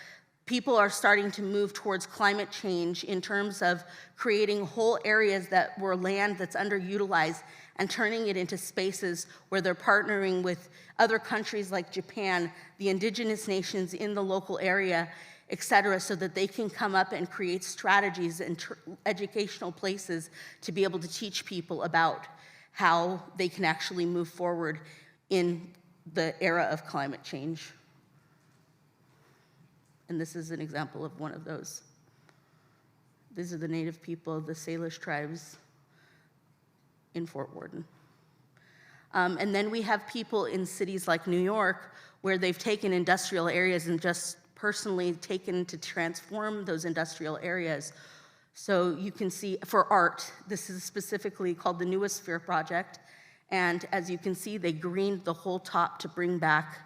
people are starting to move towards climate change in terms of creating whole areas that were land that's underutilized and turning it into spaces where they're partnering with other countries like Japan, the indigenous nations in the local area, et cetera, so that they can come up and create strategies and educational places to be able to teach people about how they can actually move forward in the era of climate change. And this is an example of one of those. These are the Native people, the Salish tribes in Fort Worden. And then we have people in cities like New York where they've taken industrial areas and just personally taken to transform those industrial areas. So you can see for art, this is specifically called the Newosphere Project. And as you can see, they greened the whole top to bring back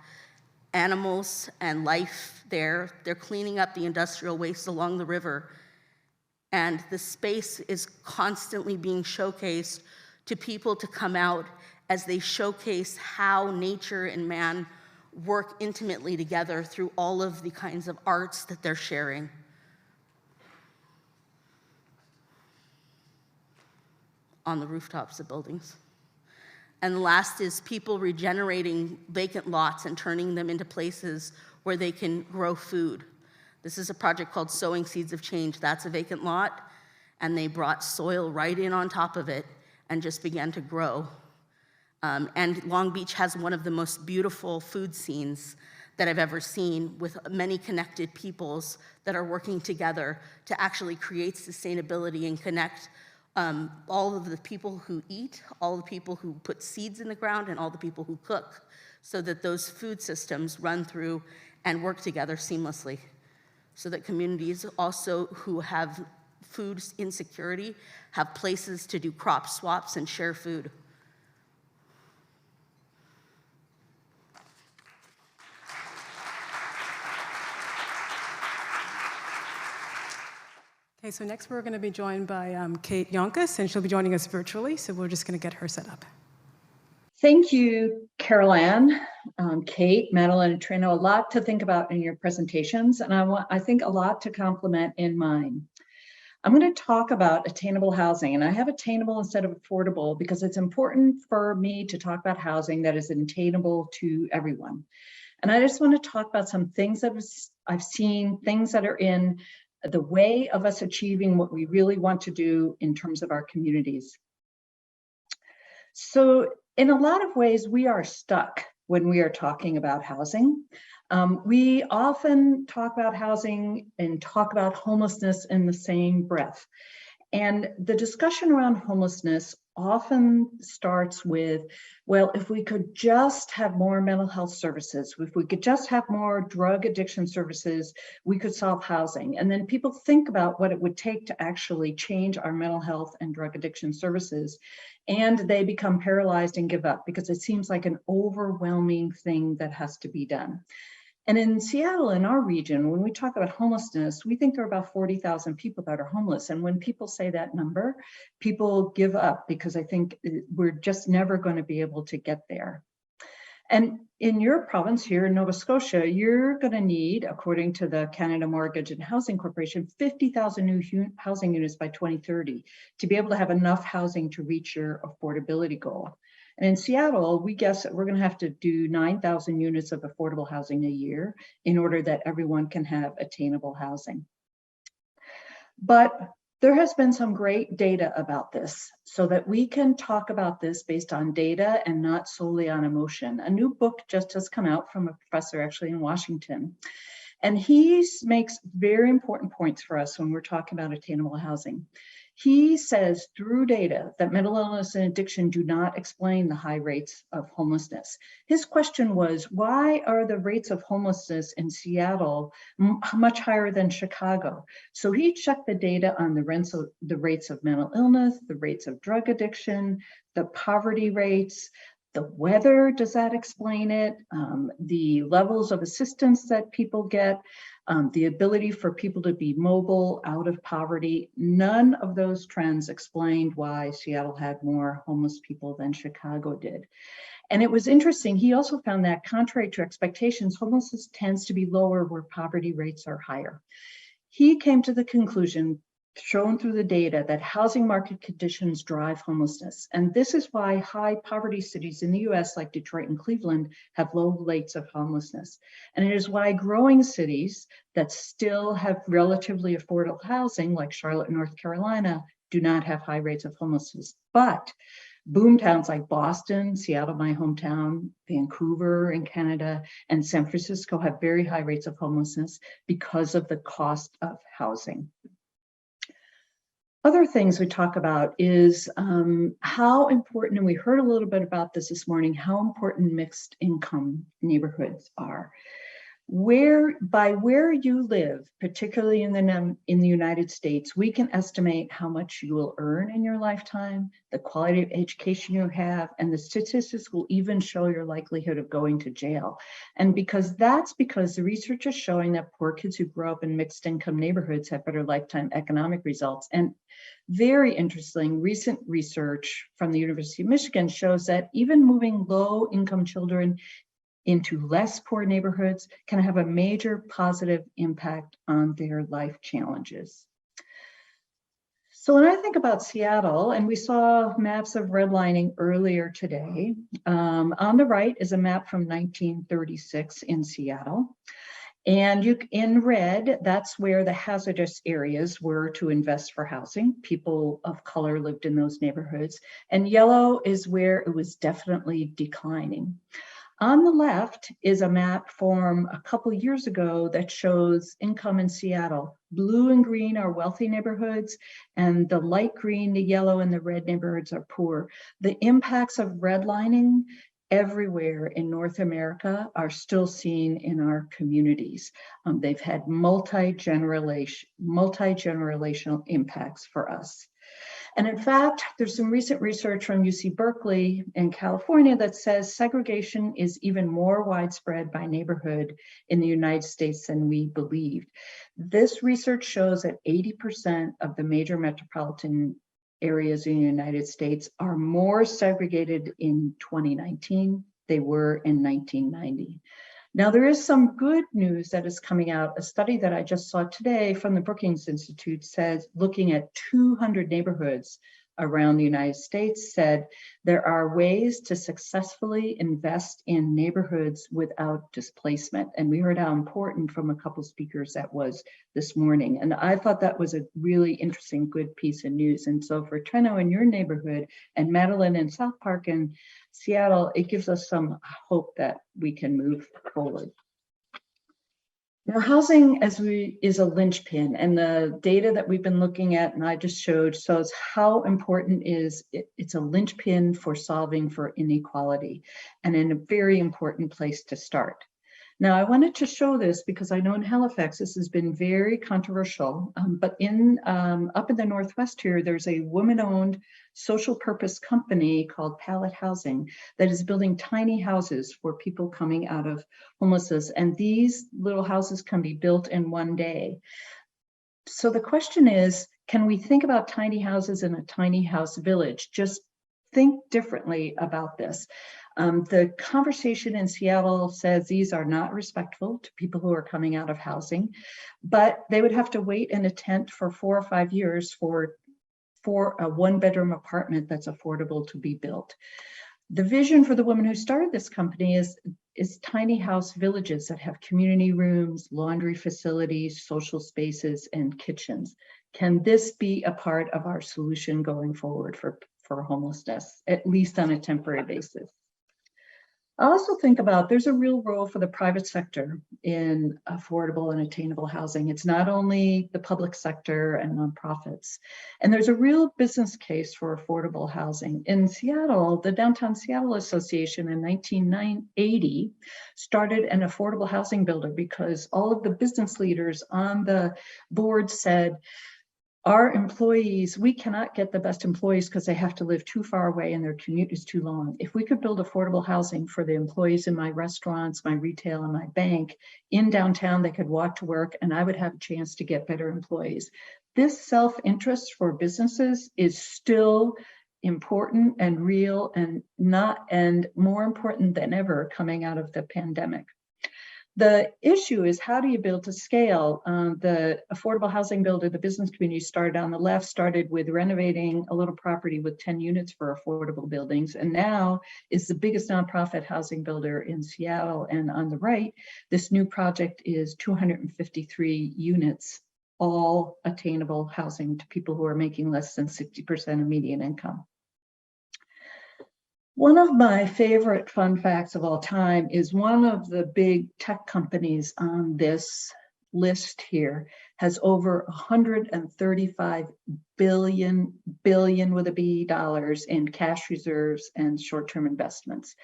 animals and life there. They're cleaning up the industrial waste along the river. And the space is constantly being showcased to people to come out as they showcase how nature and man work intimately together through all of the kinds of arts that they're sharing. On the rooftops of buildings. And last is people regenerating vacant lots and turning them into places where they can grow food. This is a project called Sowing Seeds of Change. That's a vacant lot, and they brought soil right in on top of it and just began to grow. And Long Beach has one of the most beautiful food scenes that I've ever seen, with many connected peoples that are working together to actually create sustainability and connect all of the people who eat, all the people who put seeds in the ground, and all the people who cook, so that those food systems run through and work together seamlessly, so that communities also who have food insecurity have places to do crop swaps and share food. Okay, so next we're going to be joined by Kate Joncas, and she'll be joining us virtually, so we're just going to get her set up. Thank you, Carolann, Kate, Madeleine, and Treno. A lot to think about in your presentations, and I think a lot to complement in mine. I'm going to talk about attainable housing, and I have attainable instead of affordable because it's important for me to talk about housing that is attainable to everyone. And I just want to talk about some things that I've seen, things that are in the way of us achieving what we really want to do in terms of our communities. So in a lot of ways, we are stuck when we are talking about housing. We often talk about housing and talk about homelessness in the same breath. And the discussion around homelessness often starts with, well, if we could just have more mental health services, if we could just have more drug addiction services, we could solve housing. And then people think about what it would take to actually change our mental health and drug addiction services, and they become paralyzed and give up because it seems like an overwhelming thing that has to be done. And in Seattle, in our region, when we talk about homelessness, we think there are about 40,000 people that are homeless. And when people say that number, people give up because I think we're just never going to be able to get there. And in your province here in Nova Scotia, you're going to need, according to the Canada Mortgage and Housing Corporation, 50,000 new housing units by 2030 to be able to have enough housing to reach your affordability goal. And in Seattle, we guess that we're going to have to do 9,000 units of affordable housing a year in order that everyone can have attainable housing. But there has been some great data about this so that we can talk about this based on data and not solely on emotion. A new book just has come out from a professor actually in Washington. And he makes very important points for us when we're talking about attainable housing. He says through data that mental illness and addiction do not explain the high rates of homelessness. His question was, why are the rates of homelessness in Seattle much higher than Chicago? So he checked the data on the rates of mental illness, the rates of drug addiction, the poverty rates, the weather, does that explain it? The levels of assistance that people get, the ability for people to be mobile out of poverty. None of those trends explained why Seattle had more homeless people than Chicago did. And it was interesting, he also found that contrary to expectations, homelessness tends to be lower where poverty rates are higher. He came to the conclusion, shown through the data, that housing market conditions drive homelessness. And this is why high poverty cities in the US like Detroit and Cleveland have low rates of homelessness. And it is why growing cities that still have relatively affordable housing like Charlotte, North Carolina, do not have high rates of homelessness. But boom towns like Boston, Seattle, my hometown, Vancouver in Canada, and San Francisco have very high rates of homelessness because of the cost of housing. Other things we talk about is how important, and we heard a little bit about this morning, how important mixed income neighborhoods are. By where you live, particularly in the United States, we can estimate how much you will earn in your lifetime, the quality of education you have, and the statistics will even show your likelihood of going to jail. And because the research is showing that poor kids who grow up in mixed income neighborhoods have better lifetime economic results. And very interesting, recent research from the University of Michigan shows that even moving low income children into less poor neighborhoods can have a major positive impact on their life challenges. So when I think about Seattle, and we saw maps of redlining earlier today, on the right is a map from 1936 in Seattle. And in red, that's where the hazardous areas were to invest for housing. People of color lived in those neighborhoods. And yellow is where it was definitely declining. On the left is a map from a couple years ago that shows income in Seattle. Blue and green are wealthy neighborhoods, and the light green, the yellow, and the red neighborhoods are poor. The impacts of redlining everywhere in North America are still seen in our communities. They've had multi-generational impacts for us. And in fact, there's some recent research from UC Berkeley in California that says segregation is even more widespread by neighborhood in the United States than we believed. This research shows that 80% of the major metropolitan areas in the United States are more segregated in 2019 than they were in 1990. Now, there is some good news that is coming out. A study that I just saw today from the Brookings Institute says, looking at 200 neighborhoods around the United States, said there are ways to successfully invest in neighborhoods without displacement. And we heard how important from a couple speakers that was this morning. And I thought that was a really interesting, good piece of news. And so for Treno in your neighborhood and Madeleine in South Park and Seattle, it gives us some hope that we can move forward. Now, housing is a linchpin, and the data that we've been looking at and I just showed shows how important it's a linchpin for solving for inequality, and in a very important place to start. Now, I wanted to show this because I know in Halifax this has been very controversial, but up in the Northwest here, there's a woman-owned social purpose company called Pallet Housing that is building tiny houses for people coming out of homelessness, and these little houses can be built in one day. So the question is, can we think about tiny houses in a tiny house village? Just think differently about this. The conversation in Seattle says these are not respectful to people who are coming out of housing, but they would have to wait in a tent for 4 or 5 years for a one-bedroom apartment that's affordable to be built. The vision for the woman who started this company is tiny house villages that have community rooms, laundry facilities, social spaces, and kitchens. Can this be a part of our solution going forward for homelessness, at least on a temporary basis? I also think about there's a real role for the private sector in affordable and attainable housing. It's not only the public sector and nonprofits. And there's a real business case for affordable housing. In Seattle, the Downtown Seattle Association in 1980 started an affordable housing builder because all of the business leaders on the board said, our employees, we cannot get the best employees because they have to live too far away and their commute is too long. If we could build affordable housing for the employees in my restaurants, my retail, and my bank in downtown, they could walk to work and I would have a chance to get better employees. This self-interest for businesses is still important and real and more important than ever coming out of the pandemic. The issue is, how do you build to scale? The affordable housing builder, the business community started on the left, started with renovating a little property with 10 units for affordable buildings, and now is the biggest nonprofit housing builder in Seattle. And on the right, this new project is 253 units, all attainable housing to people who are making less than 60% of median income. One of my favorite fun facts of all time is one of the big tech companies on this list here has over $135 billion with a B dollars in cash reserves and short-term investments.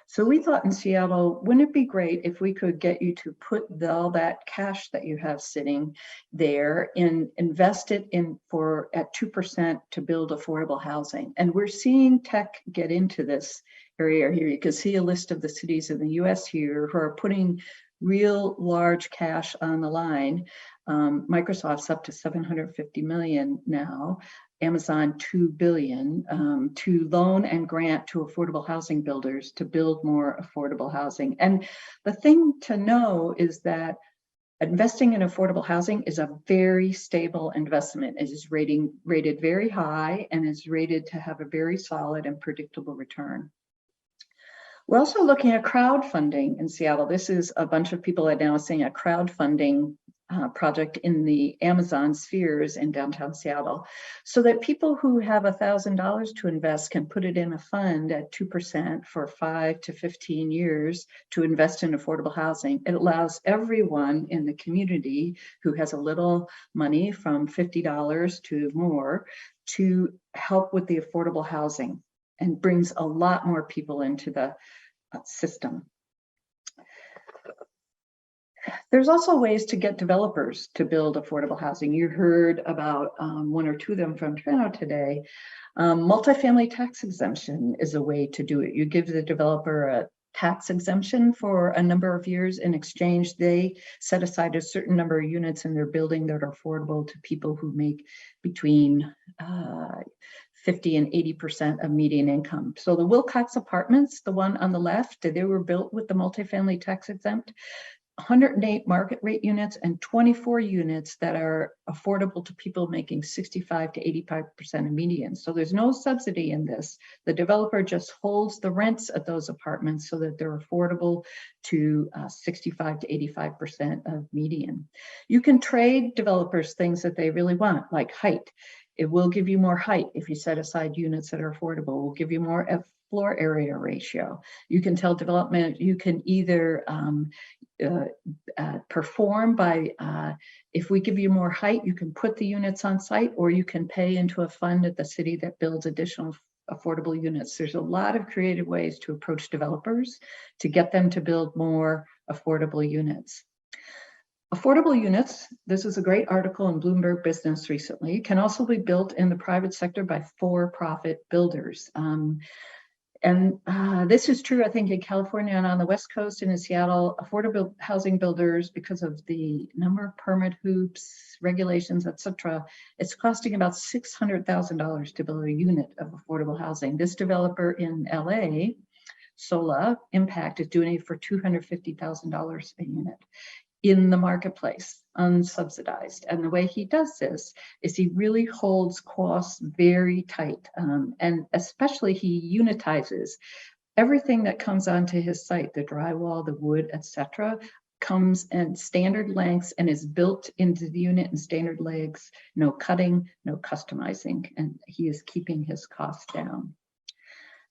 So we thought in Seattle, wouldn't it be great if we could get you to put all that cash that you have sitting there and invest it in at 2% to build affordable housing? And we're seeing tech get into this area here. You can see a list of the cities in the US here who are putting real large cash on the line. Microsoft's up to 750 million now. Amazon 2 billion to loan and grant to affordable housing builders to build more affordable housing. And the thing to know is that investing in affordable housing is a very stable investment. It is rated very high and is rated to have a very solid and predictable return. We're also looking at crowdfunding in Seattle. This is a bunch of people are now seeing a crowdfunding project in the Amazon spheres in downtown Seattle, so that people who have $1,000 to invest can put it in a fund at 2% for 5 to 15 years to invest in affordable housing. It allows everyone in the community who has a little money, from $50 to more, to help with the affordable housing, and brings a lot more people into the system. There's also ways to get developers to build affordable housing. You heard about one or two of them from Treno today. Multifamily tax exemption is a way to do it. You give the developer a tax exemption for a number of years. In exchange, they set aside a certain number of units in their building that are affordable to people who make between 50 and 80% of median income. So the Wilcox apartments, the one on the left, they were built with the multifamily tax exempt. 108 market rate units and 24 units that are affordable to people making 65 to 85% of median. So there's no subsidy in this. The developer just holds the rents at those apartments so that they're affordable to 65 to 85% of median. You can trade developers things that they really want, like height. It will give you more height if you set aside units that are affordable. It will give you more floor area ratio. You can tell development, you can either perform by, if we give you more height, you can put the units on site, or you can pay into a fund at the city that builds additional affordable units. There's a lot of creative ways to approach developers to get them to build more affordable units. Affordable units, this is a great article in Bloomberg Business recently, can also be built in the private sector by for-profit builders. This is true, I think, in California and on the West Coast and in Seattle. Affordable housing builders, because of the number of permit hoops, regulations, etc., it's costing about $600,000 to build a unit of affordable housing. This developer in LA, Sola Impact, is doing it for $250,000 a unit in the marketplace, unsubsidized. And the way he does this is he really holds costs very tight, and especially he unitizes everything that comes onto his site, the drywall, the wood, etc., comes in standard lengths and is built into the unit in standard legs, no cutting, no customizing, and he is keeping his costs down.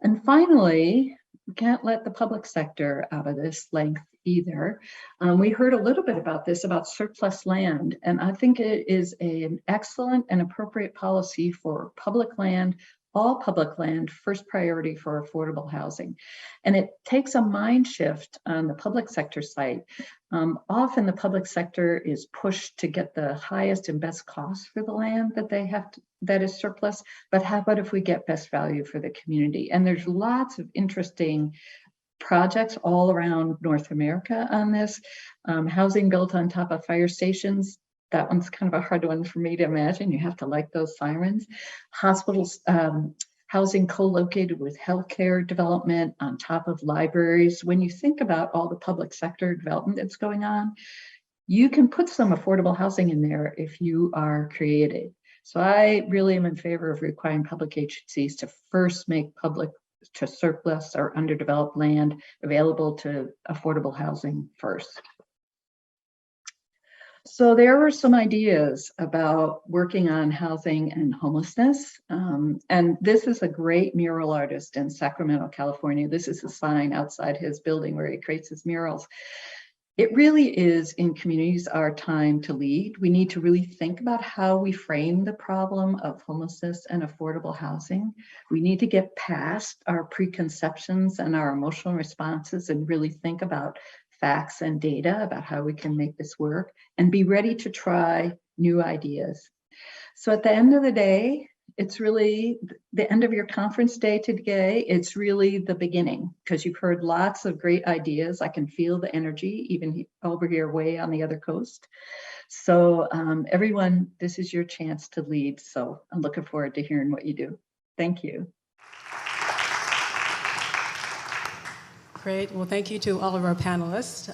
And finally, we can't let the public sector out of this length either. We heard a little bit about this, about surplus land, and I think it is an excellent and appropriate policy for public land, all public land, first priority for affordable housing. And it takes a mind shift on the public sector site. Often the public sector is pushed to get the highest and best cost for the land that they have that is surplus, but how about if we get best value for the community? And there's lots of interesting projects all around North America on this. Housing built on top of fire stations. That one's kind of a hard one for me to imagine. You have to like those sirens. Hospitals, housing co-located with healthcare development on top of libraries. When you think about all the public sector development that's going on, you can put some affordable housing in there if you are creative. So I really am in favor of requiring public agencies to first make public to surplus or underdeveloped land available to affordable housing first. So there were some ideas about working on housing and homelessness. And this is a great mural artist in Sacramento, California. This is a sign outside his building where he creates his murals. It really is, in communities, our time to lead. We need to really think about how we frame the problem of homelessness and affordable housing. We need to get past our preconceptions and our emotional responses and really think about facts and data about how we can make this work and be ready to try new ideas. So at the end of the day, it's really the end of your conference day today. It's really the beginning, because you've heard lots of great ideas. I can feel the energy even over here way on the other coast. So everyone, this is your chance to lead. So I'm looking forward to hearing what you do. Thank you. Great. Well, thank you to all of our panelists.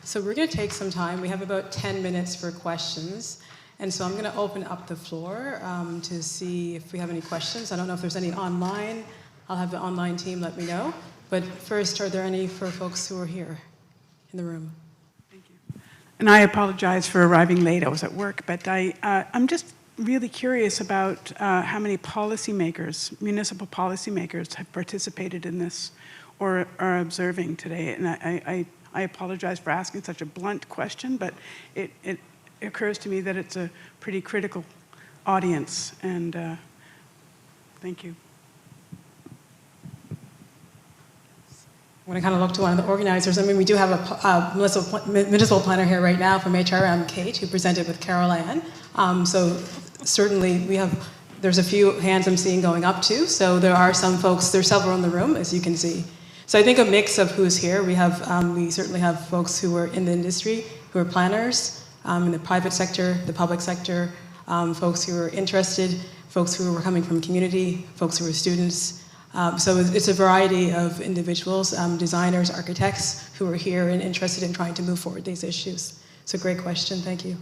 So we're going to take some time. We have about 10 minutes for questions. And so I'm going to open up the floor to see if we have any questions. I don't know if there's any online. I'll have the online team let me know. But first, are there any for folks who are here in the room? Thank you. And I apologize for arriving late. I was at work. But I'm just really curious about how many policymakers, municipal policymakers, have participated in this or are observing today. And I apologize for asking such a blunt question, but it occurs to me that it's a pretty critical audience, and thank you. When I kind of look to one of the organizers, I mean, we do have a municipal planner here right now from HRM, Kate, who presented with Carolann. So certainly there's a few hands I'm seeing going up too. So there are some folks, there's several in the room, as you can see. So I think a mix of who's here. We certainly have folks who are in the industry, who are planners, in the private sector, the public sector, folks who are interested, folks who are coming from community, folks who are students. So it's a variety of individuals, designers, architects, who are here and interested in trying to move forward these issues. It's a great question, thank you.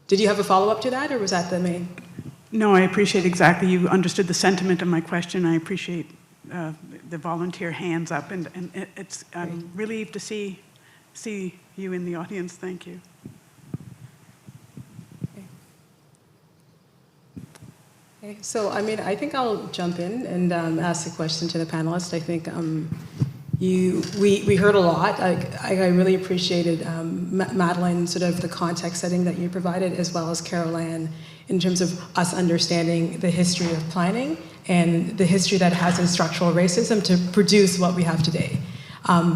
Did you have a follow-up to that, or was that the main? No, I appreciate exactly, you understood the sentiment of my question. I appreciate the volunteer hands up, and I'm relieved to see you in the audience. Thank you. Okay, so I mean, I think I'll jump in and ask a question to the panelists. I think we heard a lot. I really appreciated Madeleine, sort of the context setting that you provided, as well as Carolann, in terms of us understanding the history of planning and the history that has in structural racism to produce what we have today.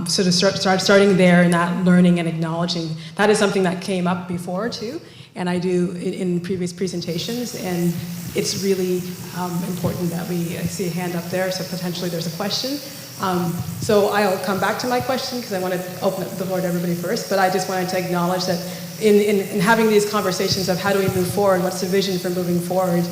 So to starting there and that learning and acknowledging, that is something that came up before too, and I do in previous presentations, and it's really important that I see a hand up there, so potentially there's a question. So I'll come back to my question because I want to open up the floor to everybody first, but I just wanted to acknowledge that in having these conversations of how do we move forward, what's the vision for moving forward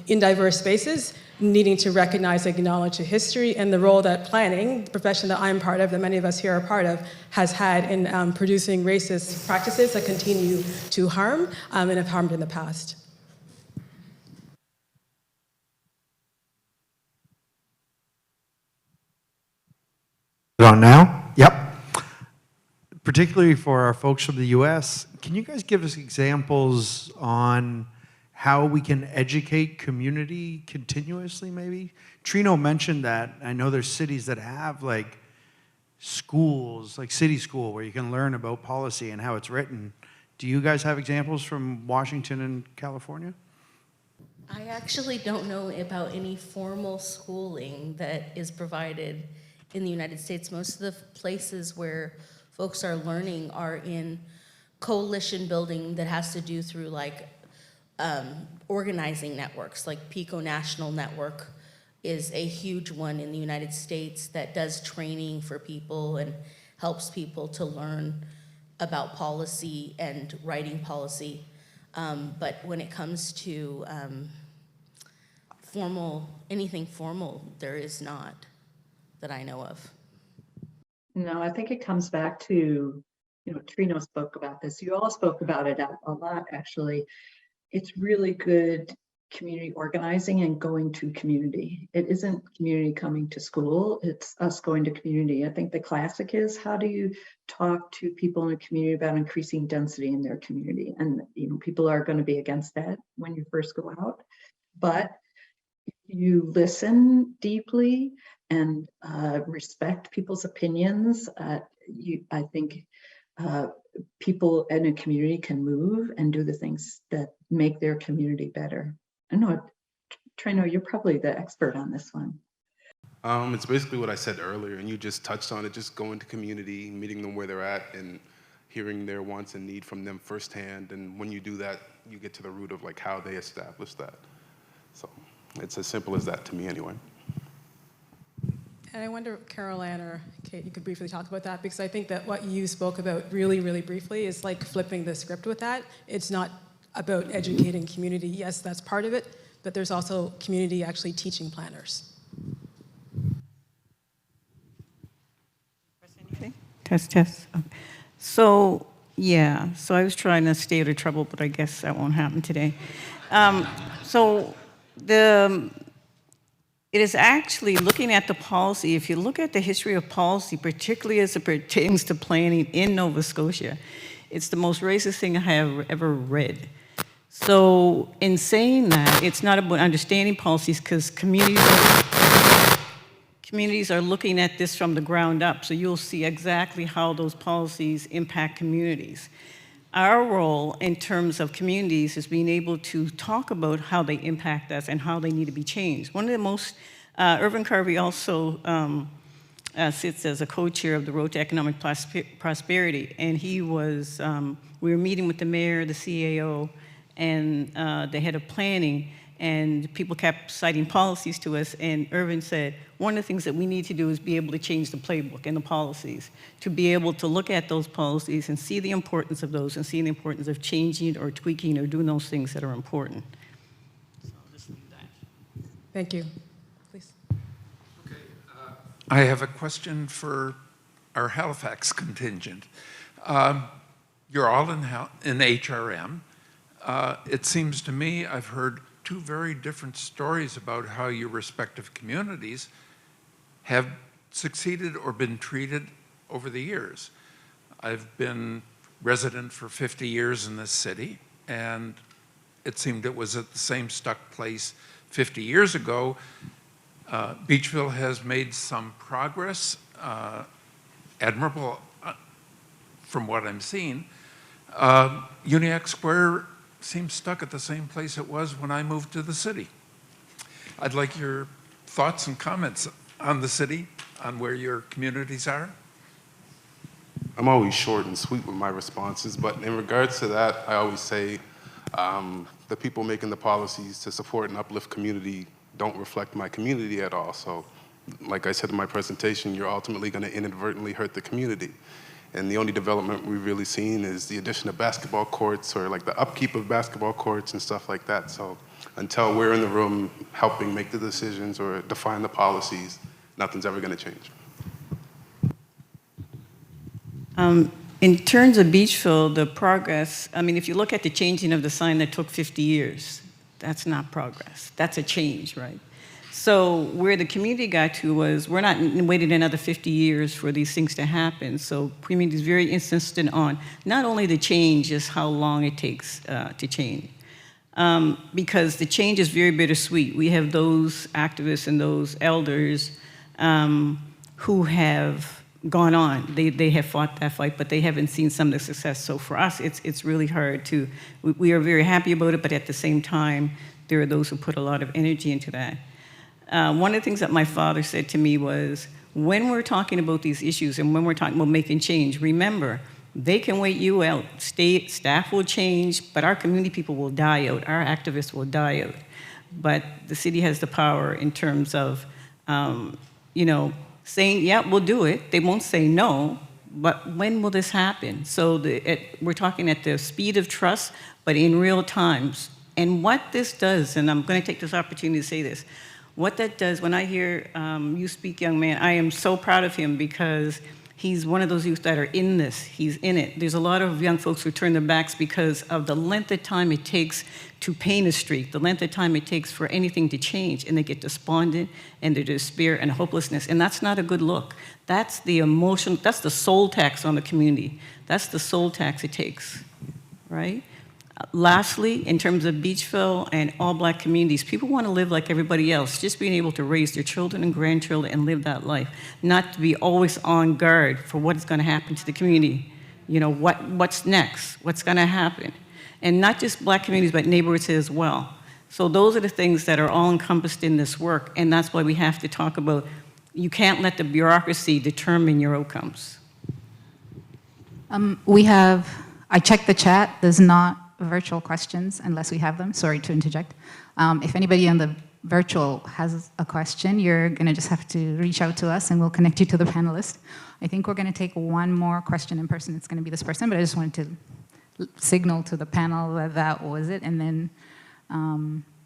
in diverse spaces, needing to recognize, acknowledge the history and the role that planning, the profession that I'm part of, that many of us here are part of, has had in producing racist practices that continue to harm and have harmed in the past. On now? Yep. Particularly for our folks from the US, can you guys give us examples on how we can educate community continuously, maybe? Treno mentioned that. I know there's cities that have like schools, like city school, where you can learn about policy and how it's written. Do you guys have examples from Washington and California? I actually don't know about any formal schooling that is provided in the United States. Most of the places where folks are learning are in coalition building that has to do through like organizing networks, like PICO National Network is a huge one in the United States that does training for people and helps people to learn about policy and writing policy. But when it comes to anything formal, there is not that I know of. No, I think it comes back to, Treno spoke about this. You all spoke about it a lot, actually. It's really good community organizing and going to community. It isn't community coming to school, it's us going to community. I think the classic is, how do you talk to people in a community about increasing density in their community? And people are going to be against that when you first go out. But you listen deeply and respect people's opinions, I think people in a community can move and do the things that make their community better. I know, Treno, you're probably the expert on this one. It's basically what I said earlier, and you just touched on it, just going to community, meeting them where they're at, and hearing their wants and need from them firsthand. And when you do that, you get to the root of like how they established that. So it's as simple as that to me anyway. And I wonder, Carolann or Kate, you could briefly talk about that, because I think that what you spoke about really, really briefly is like flipping the script with that. It's not about educating community. Yes, that's part of it, but there's also community actually teaching planners. Test, test. Okay. So, yeah, so I was trying to stay out of trouble, but I guess that won't happen today. It is actually looking at the policy. If you look at the history of policy, particularly as it pertains to planning in Nova Scotia, it's the most racist thing I have ever read. So in saying that, it's not about understanding policies, because communities are looking at this from the ground up, so you'll see exactly how those policies impact communities. Our role in terms of communities is being able to talk about how they impact us and how they need to be changed. One of the most, Irvin Carvey also sits as a co-chair of the Road to Economic Prosperity, and he was, we were meeting with the mayor, the CAO, and the head of planning, and people kept citing policies to us, and Irvin said, one of the things that we need to do is be able to change the playbook and the policies, to be able to look at those policies and see the importance of those and see the importance of changing or tweaking or doing those things that are important. So I'll just leave that. Thank you. Please. Okay. I have a question for our Halifax contingent. You're all in HRM. It seems to me I've heard two very different stories about how your respective communities have succeeded or been treated over the years. I've been resident for 50 years in this city, and it seemed it was at the same stuck place 50 years ago. Beachville has made some progress, admirable from what I'm seeing. Uniacke Square seems stuck at the same place it was when I moved to the city. I'd like your thoughts and comments on the city, on where your communities are. I'm always short and sweet with my responses, but in regards to that, I always say the people making the policies to support and uplift community don't reflect my community at all. So, like I said in my presentation, you're ultimately going to inadvertently hurt the community. And the only development we've really seen is the addition of basketball courts, or like the upkeep of basketball courts and stuff like that. So until we're in the room helping make the decisions or define the policies, nothing's ever going to change. In terms of Beachville, the progress, I mean, if you look at the changing of the sign that took 50 years, that's not progress. That's a change, right? So where the community got to was, we're not waiting another 50 years for these things to happen. So community is very insistent on not only the change, just how long it takes to change. Because the change is very bittersweet. We have those activists and those elders who have gone on. They have fought that fight, but they haven't seen some of the success. So for us, it's really hard to, we are very happy about it, but at the same time, there are those who put a lot of energy into that. One of the things that my father said to me was, when we're talking about these issues and when we're talking about making change, remember, they can wait you out. Staff will change, but our community people will die out. Our activists will die out. But the city has the power in terms of, saying, yeah, we'll do it. They won't say no, but when will this happen? So we're talking at the speed of trust, but in real times. And what this does, and I'm going to take this opportunity to say this, what that does, when I hear you speak, young man, I am so proud of him, because he's one of those youth that are in this. He's in it. There's a lot of young folks who turn their backs because of the length of time it takes to paint a street, the length of time it takes for anything to change, and they get despondent and their despair and hopelessness, and that's not a good look. That's the emotion, that's the soul tax on the community. That's the soul tax it takes, right? Lastly, in terms of Beachville and all Black communities, people want to live like everybody else, just being able to raise their children and grandchildren and live that life, not to be always on guard for what's going to happen to the community. You know, what's next, what's going to happen. And not just Black communities, but neighborhoods as well. So those are the things that are all encompassed in this work, and that's why we have to talk about, you can't let the bureaucracy determine your outcomes. I checked the chat, there's not virtual questions unless we have them. Sorry to interject. If anybody on the virtual has a question, you're going to just have to reach out to us and we'll connect you to the panelist. I think we're going to take one more question in person. It's going to be this person, but I just wanted to signal to the panel that that was it. And then,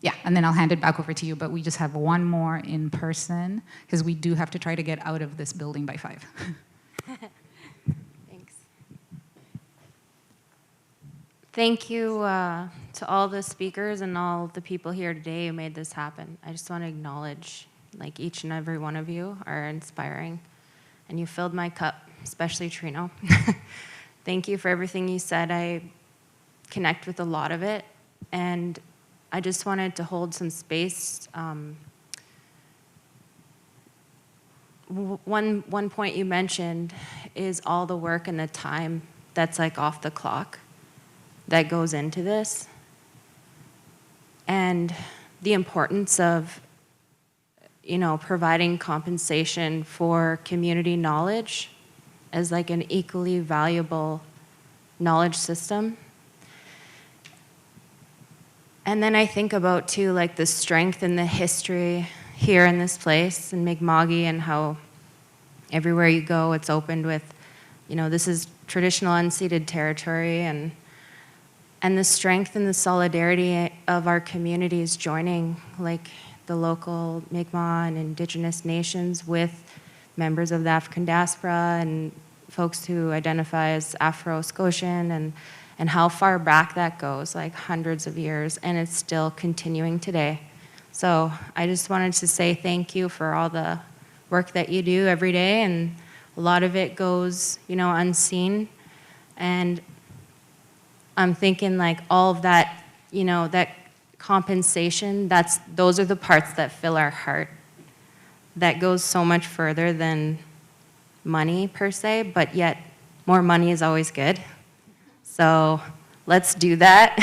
yeah, and then I'll hand it back over to you. But we just have one more in person because we do have to try to get out of this building by 5. Thank you to all the speakers and all the people here today who made this happen. I just want to acknowledge, like, each and every one of you are inspiring, and you filled my cup, especially Treno. Thank you for everything you said. I connect with a lot of it, and I just wanted to hold some space. One point you mentioned is all the work and the time that's like off the clock that goes into this, and the importance of, you know, providing compensation for community knowledge as like an equally valuable knowledge system. And then I think about too, like the strength and the history here in this place in Mi'kma'ki, and how everywhere you go it's opened with, you know, this is traditional unceded territory, and the strength and the solidarity of our communities joining, like the local Mi'kmaq and Indigenous nations, with members of the African diaspora and folks who identify as Afro-Scotian, and how far back that goes, like hundreds of years, and it's still continuing today. So I just wanted to say thank you for all the work that you do every day, and a lot of it goes, you know, unseen. And I'm thinking like all of that, you know, that compensation, those are the parts that fill our heart. That goes so much further than money per se, but yet more money is always good. So let's do that.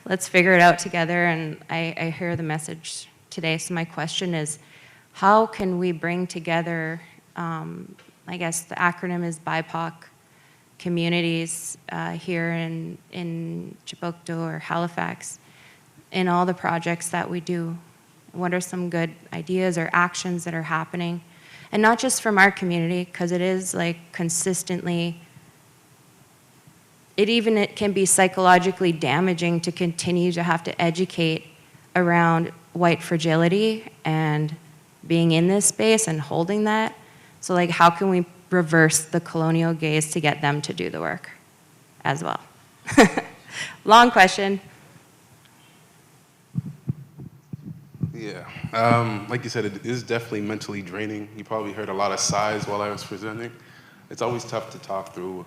let's figure it out together. And I hear the message today. So my question is, how can we bring together, I guess the acronym is BIPOC, communities here in Chiboucto or Halifax, in all the projects that we do? What are some good ideas or actions that are happening? And not just from our community, because it is like consistently, it can be psychologically damaging to continue to have to educate around white fragility and being in this space and holding that. So like, how can we reverse the colonial gaze to get them to do the work as well? Long question. Yeah, like you said, it is definitely mentally draining. You probably heard a lot of sighs while I was presenting. It's always tough to talk through.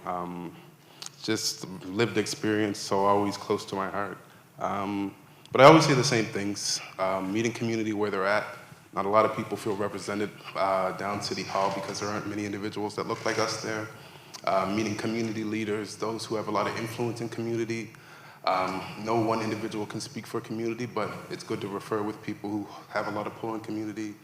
Just lived experience, so always close to my heart. But I always say the same things. Meeting community where they're at. Not a lot of people feel represented down City Hall because there aren't many individuals that look like us there. Meeting community leaders, those who have a lot of influence in community. No one individual can speak for community, but it's good to refer with people who have a lot of pull in community,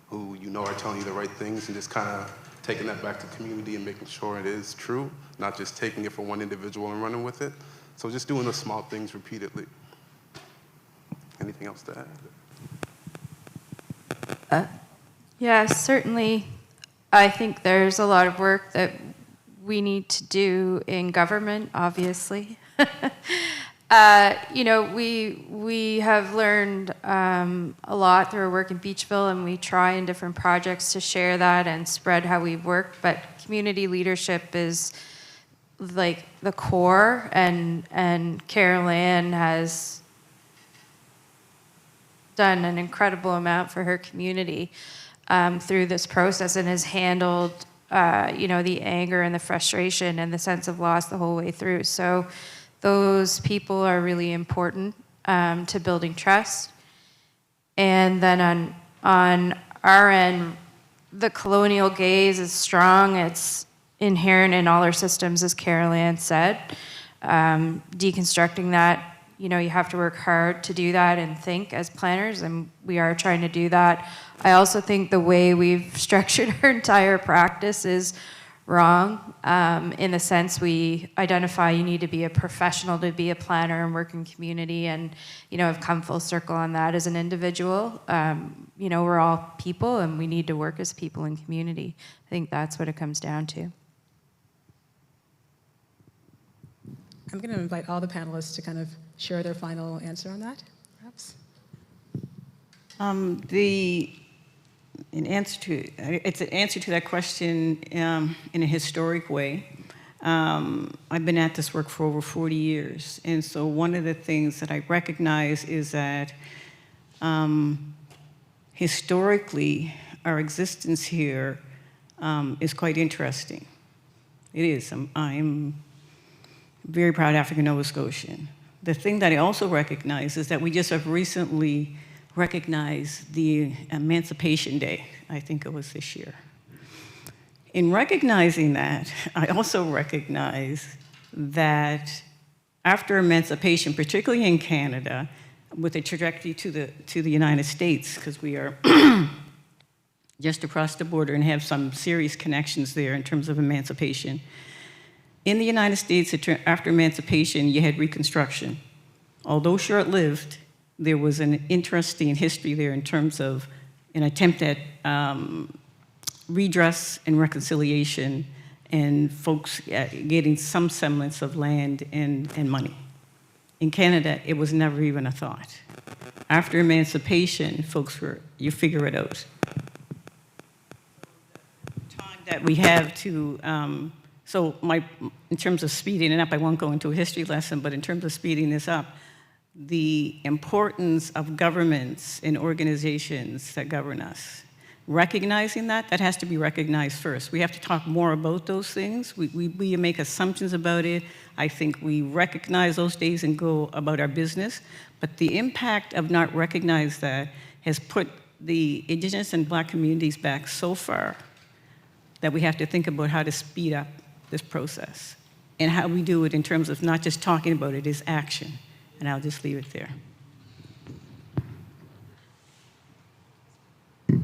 who you know are telling you the right things, and just kind of taking that back to community and making sure it is true, not just taking it for one individual and running with it. So just doing the small things repeatedly. Anything else to add? Yeah, certainly. I think there's a lot of work that we need to do in government, obviously. You know, we have learned a lot through our work in Beachville, and we try in different projects to share that and spread how we work, but community leadership is like the core, and Carolann has done an incredible amount for her community through this process, and has handled you know, the anger and the frustration and the sense of loss the whole way through. So Those people are really important to building trust. And then on our end, the colonial gaze is strong. It's inherent in all our systems, as Carolann said. Deconstructing that, you have to work hard to do that and think as planners, and we are trying to do that. I also think the way we've structured our entire practice is wrong, in the sense we identify you need to be a professional to be a planner and work in community, and have come full circle on that as an individual. We're all people and we need to work as people in community. I think that's what it comes down to. I'm going to invite all the panelists to kind of share their final answer on that, perhaps. It's an answer to that question in a historic way. I've been at this work for over 40 years, and so one of the things that I recognize is that historically, our existence here is quite interesting. It is. I'm very proud African Nova Scotian. The thing that I also recognize is that we just have recently recognized the Emancipation Day. I think it was this year. In recognizing that, I also recognize that after emancipation, particularly in Canada, with a trajectory to the United States, because we are just across the border and have some serious connections there in terms of emancipation. In the United States, after emancipation, you had Reconstruction. Although short-lived, there was an interesting history there in terms of an attempt at redress and reconciliation and folks getting some semblance of land and money. In Canada, it was never even a thought. After emancipation, you figure it out. Time that we have to, in terms of speeding it up, I won't go into a history lesson, but in terms of speeding this up, the importance of governments and organizations that govern us. Recognizing that has to be recognized first. We have to talk more about those things. We make assumptions about it. I think we recognize those days and go about our business. But the impact of not recognizing that has put the Indigenous and Black communities back so far that we have to think about how to speed up this process. And how we do it in terms of not just talking about it, is action. And I'll just leave it there. Would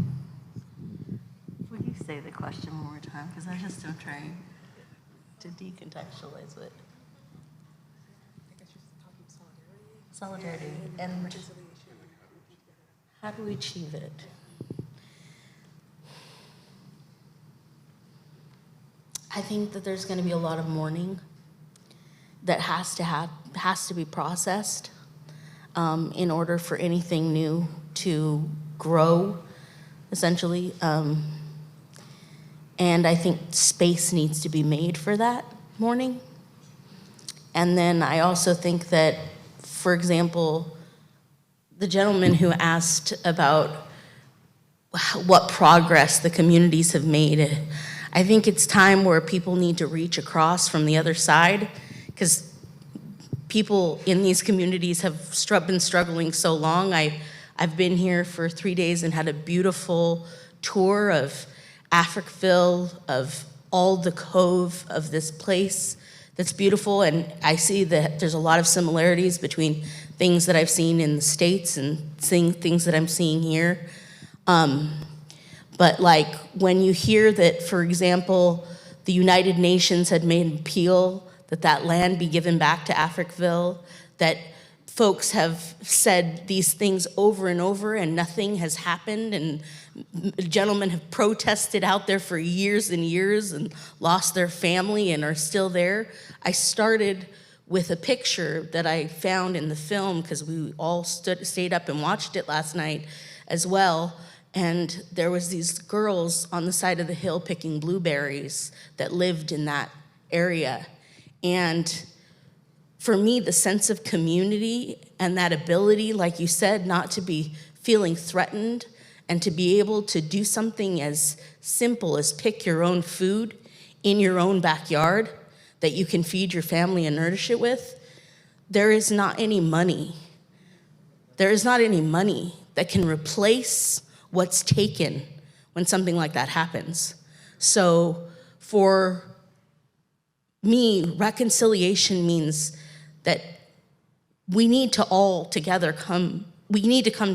you say the question one more time? Because I just am trying to decontextualize it. Solidarity. And how do we achieve it? I think that there's going to be a lot of mourning that has to be processed in order for anything new to grow, essentially. And I think space needs to be made for that mourning. And then I also think that, for example, the gentleman who asked about what progress the communities have made, I think it's time where people need to reach across from the other side, because people in these communities have been struggling so long. I've been here for 3 days and had a beautiful tour of Africville, of all the cove of this place that's beautiful, and I see that there's a lot of similarities between things that I've seen in the States and things that I'm seeing here. But like when you hear that, for example, the United Nations had made an appeal that land be given back to Africville, that folks have said these things over and over and nothing has happened, and gentlemen have protested out there for years and years and lost their family and are still there. I started with a picture that I found in the film, because we all stayed up and watched it last night as well. And there was these girls on the side of the hill picking blueberries that lived in that area. And for me, the sense of community and that ability, like you said, not to be feeling threatened and to be able to do something as simple as pick your own food in your own backyard that you can feed your family and nourish it with, there is not any money. There is not any money that can replace what's taken when something like that happens. So for me, reconciliation means that we need to come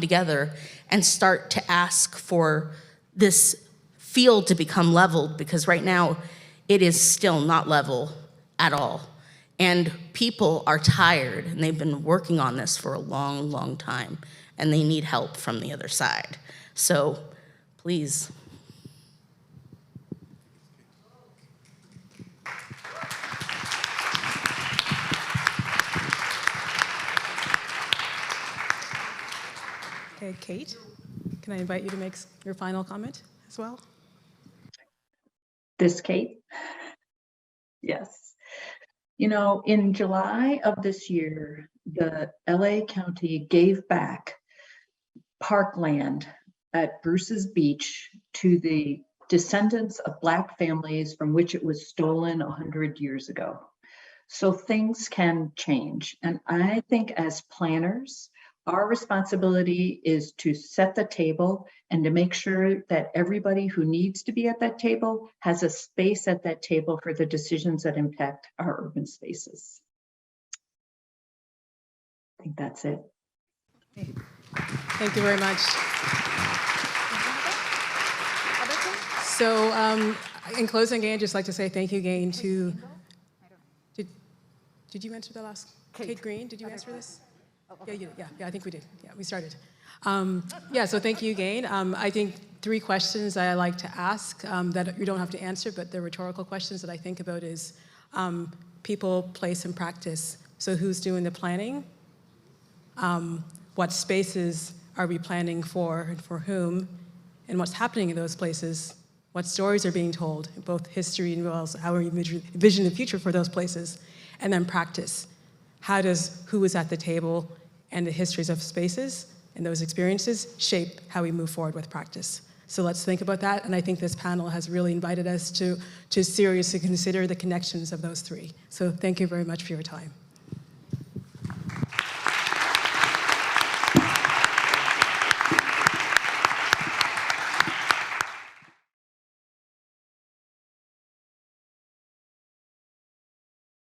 together and start to ask for this field to become leveled, because right now it is still not level at all. And people are tired, and they've been working on this for a long, long time, and they need help from the other side. So please. Okay, Kate, can I invite you to make your final comment as well? This Kate? Yes. You know, in July of this year, the LA County gave back parkland at Bruce's Beach to the descendants of Black families from which it was stolen 100 years ago. So things can change. And I think as planners, our responsibility is to set the table and to make sure that everybody who needs to be at that table has a space at that table for the decisions that impact our urban spaces. I think that's it. Thank you very much. So in closing, again, I'd just like to say thank you again to, did you answer the last? Kate Greene, did you answer this? Yeah, I think we did. Yeah, we started. Yeah, so thank you again. I think 3 questions that I like to ask that you don't have to answer, but they're rhetorical questions that I think about is people, place, and practice. So who's doing the planning? What spaces are we planning for and for whom? And what's happening in those places? What stories are being told, both history and well as how we envision the future for those places? And then practice. How does who is at the table and the histories of spaces and those experiences shape how we move forward with practice? So let's think about that, and I think this panel has really invited us to seriously consider the connections of those 3. So thank you very much for your time.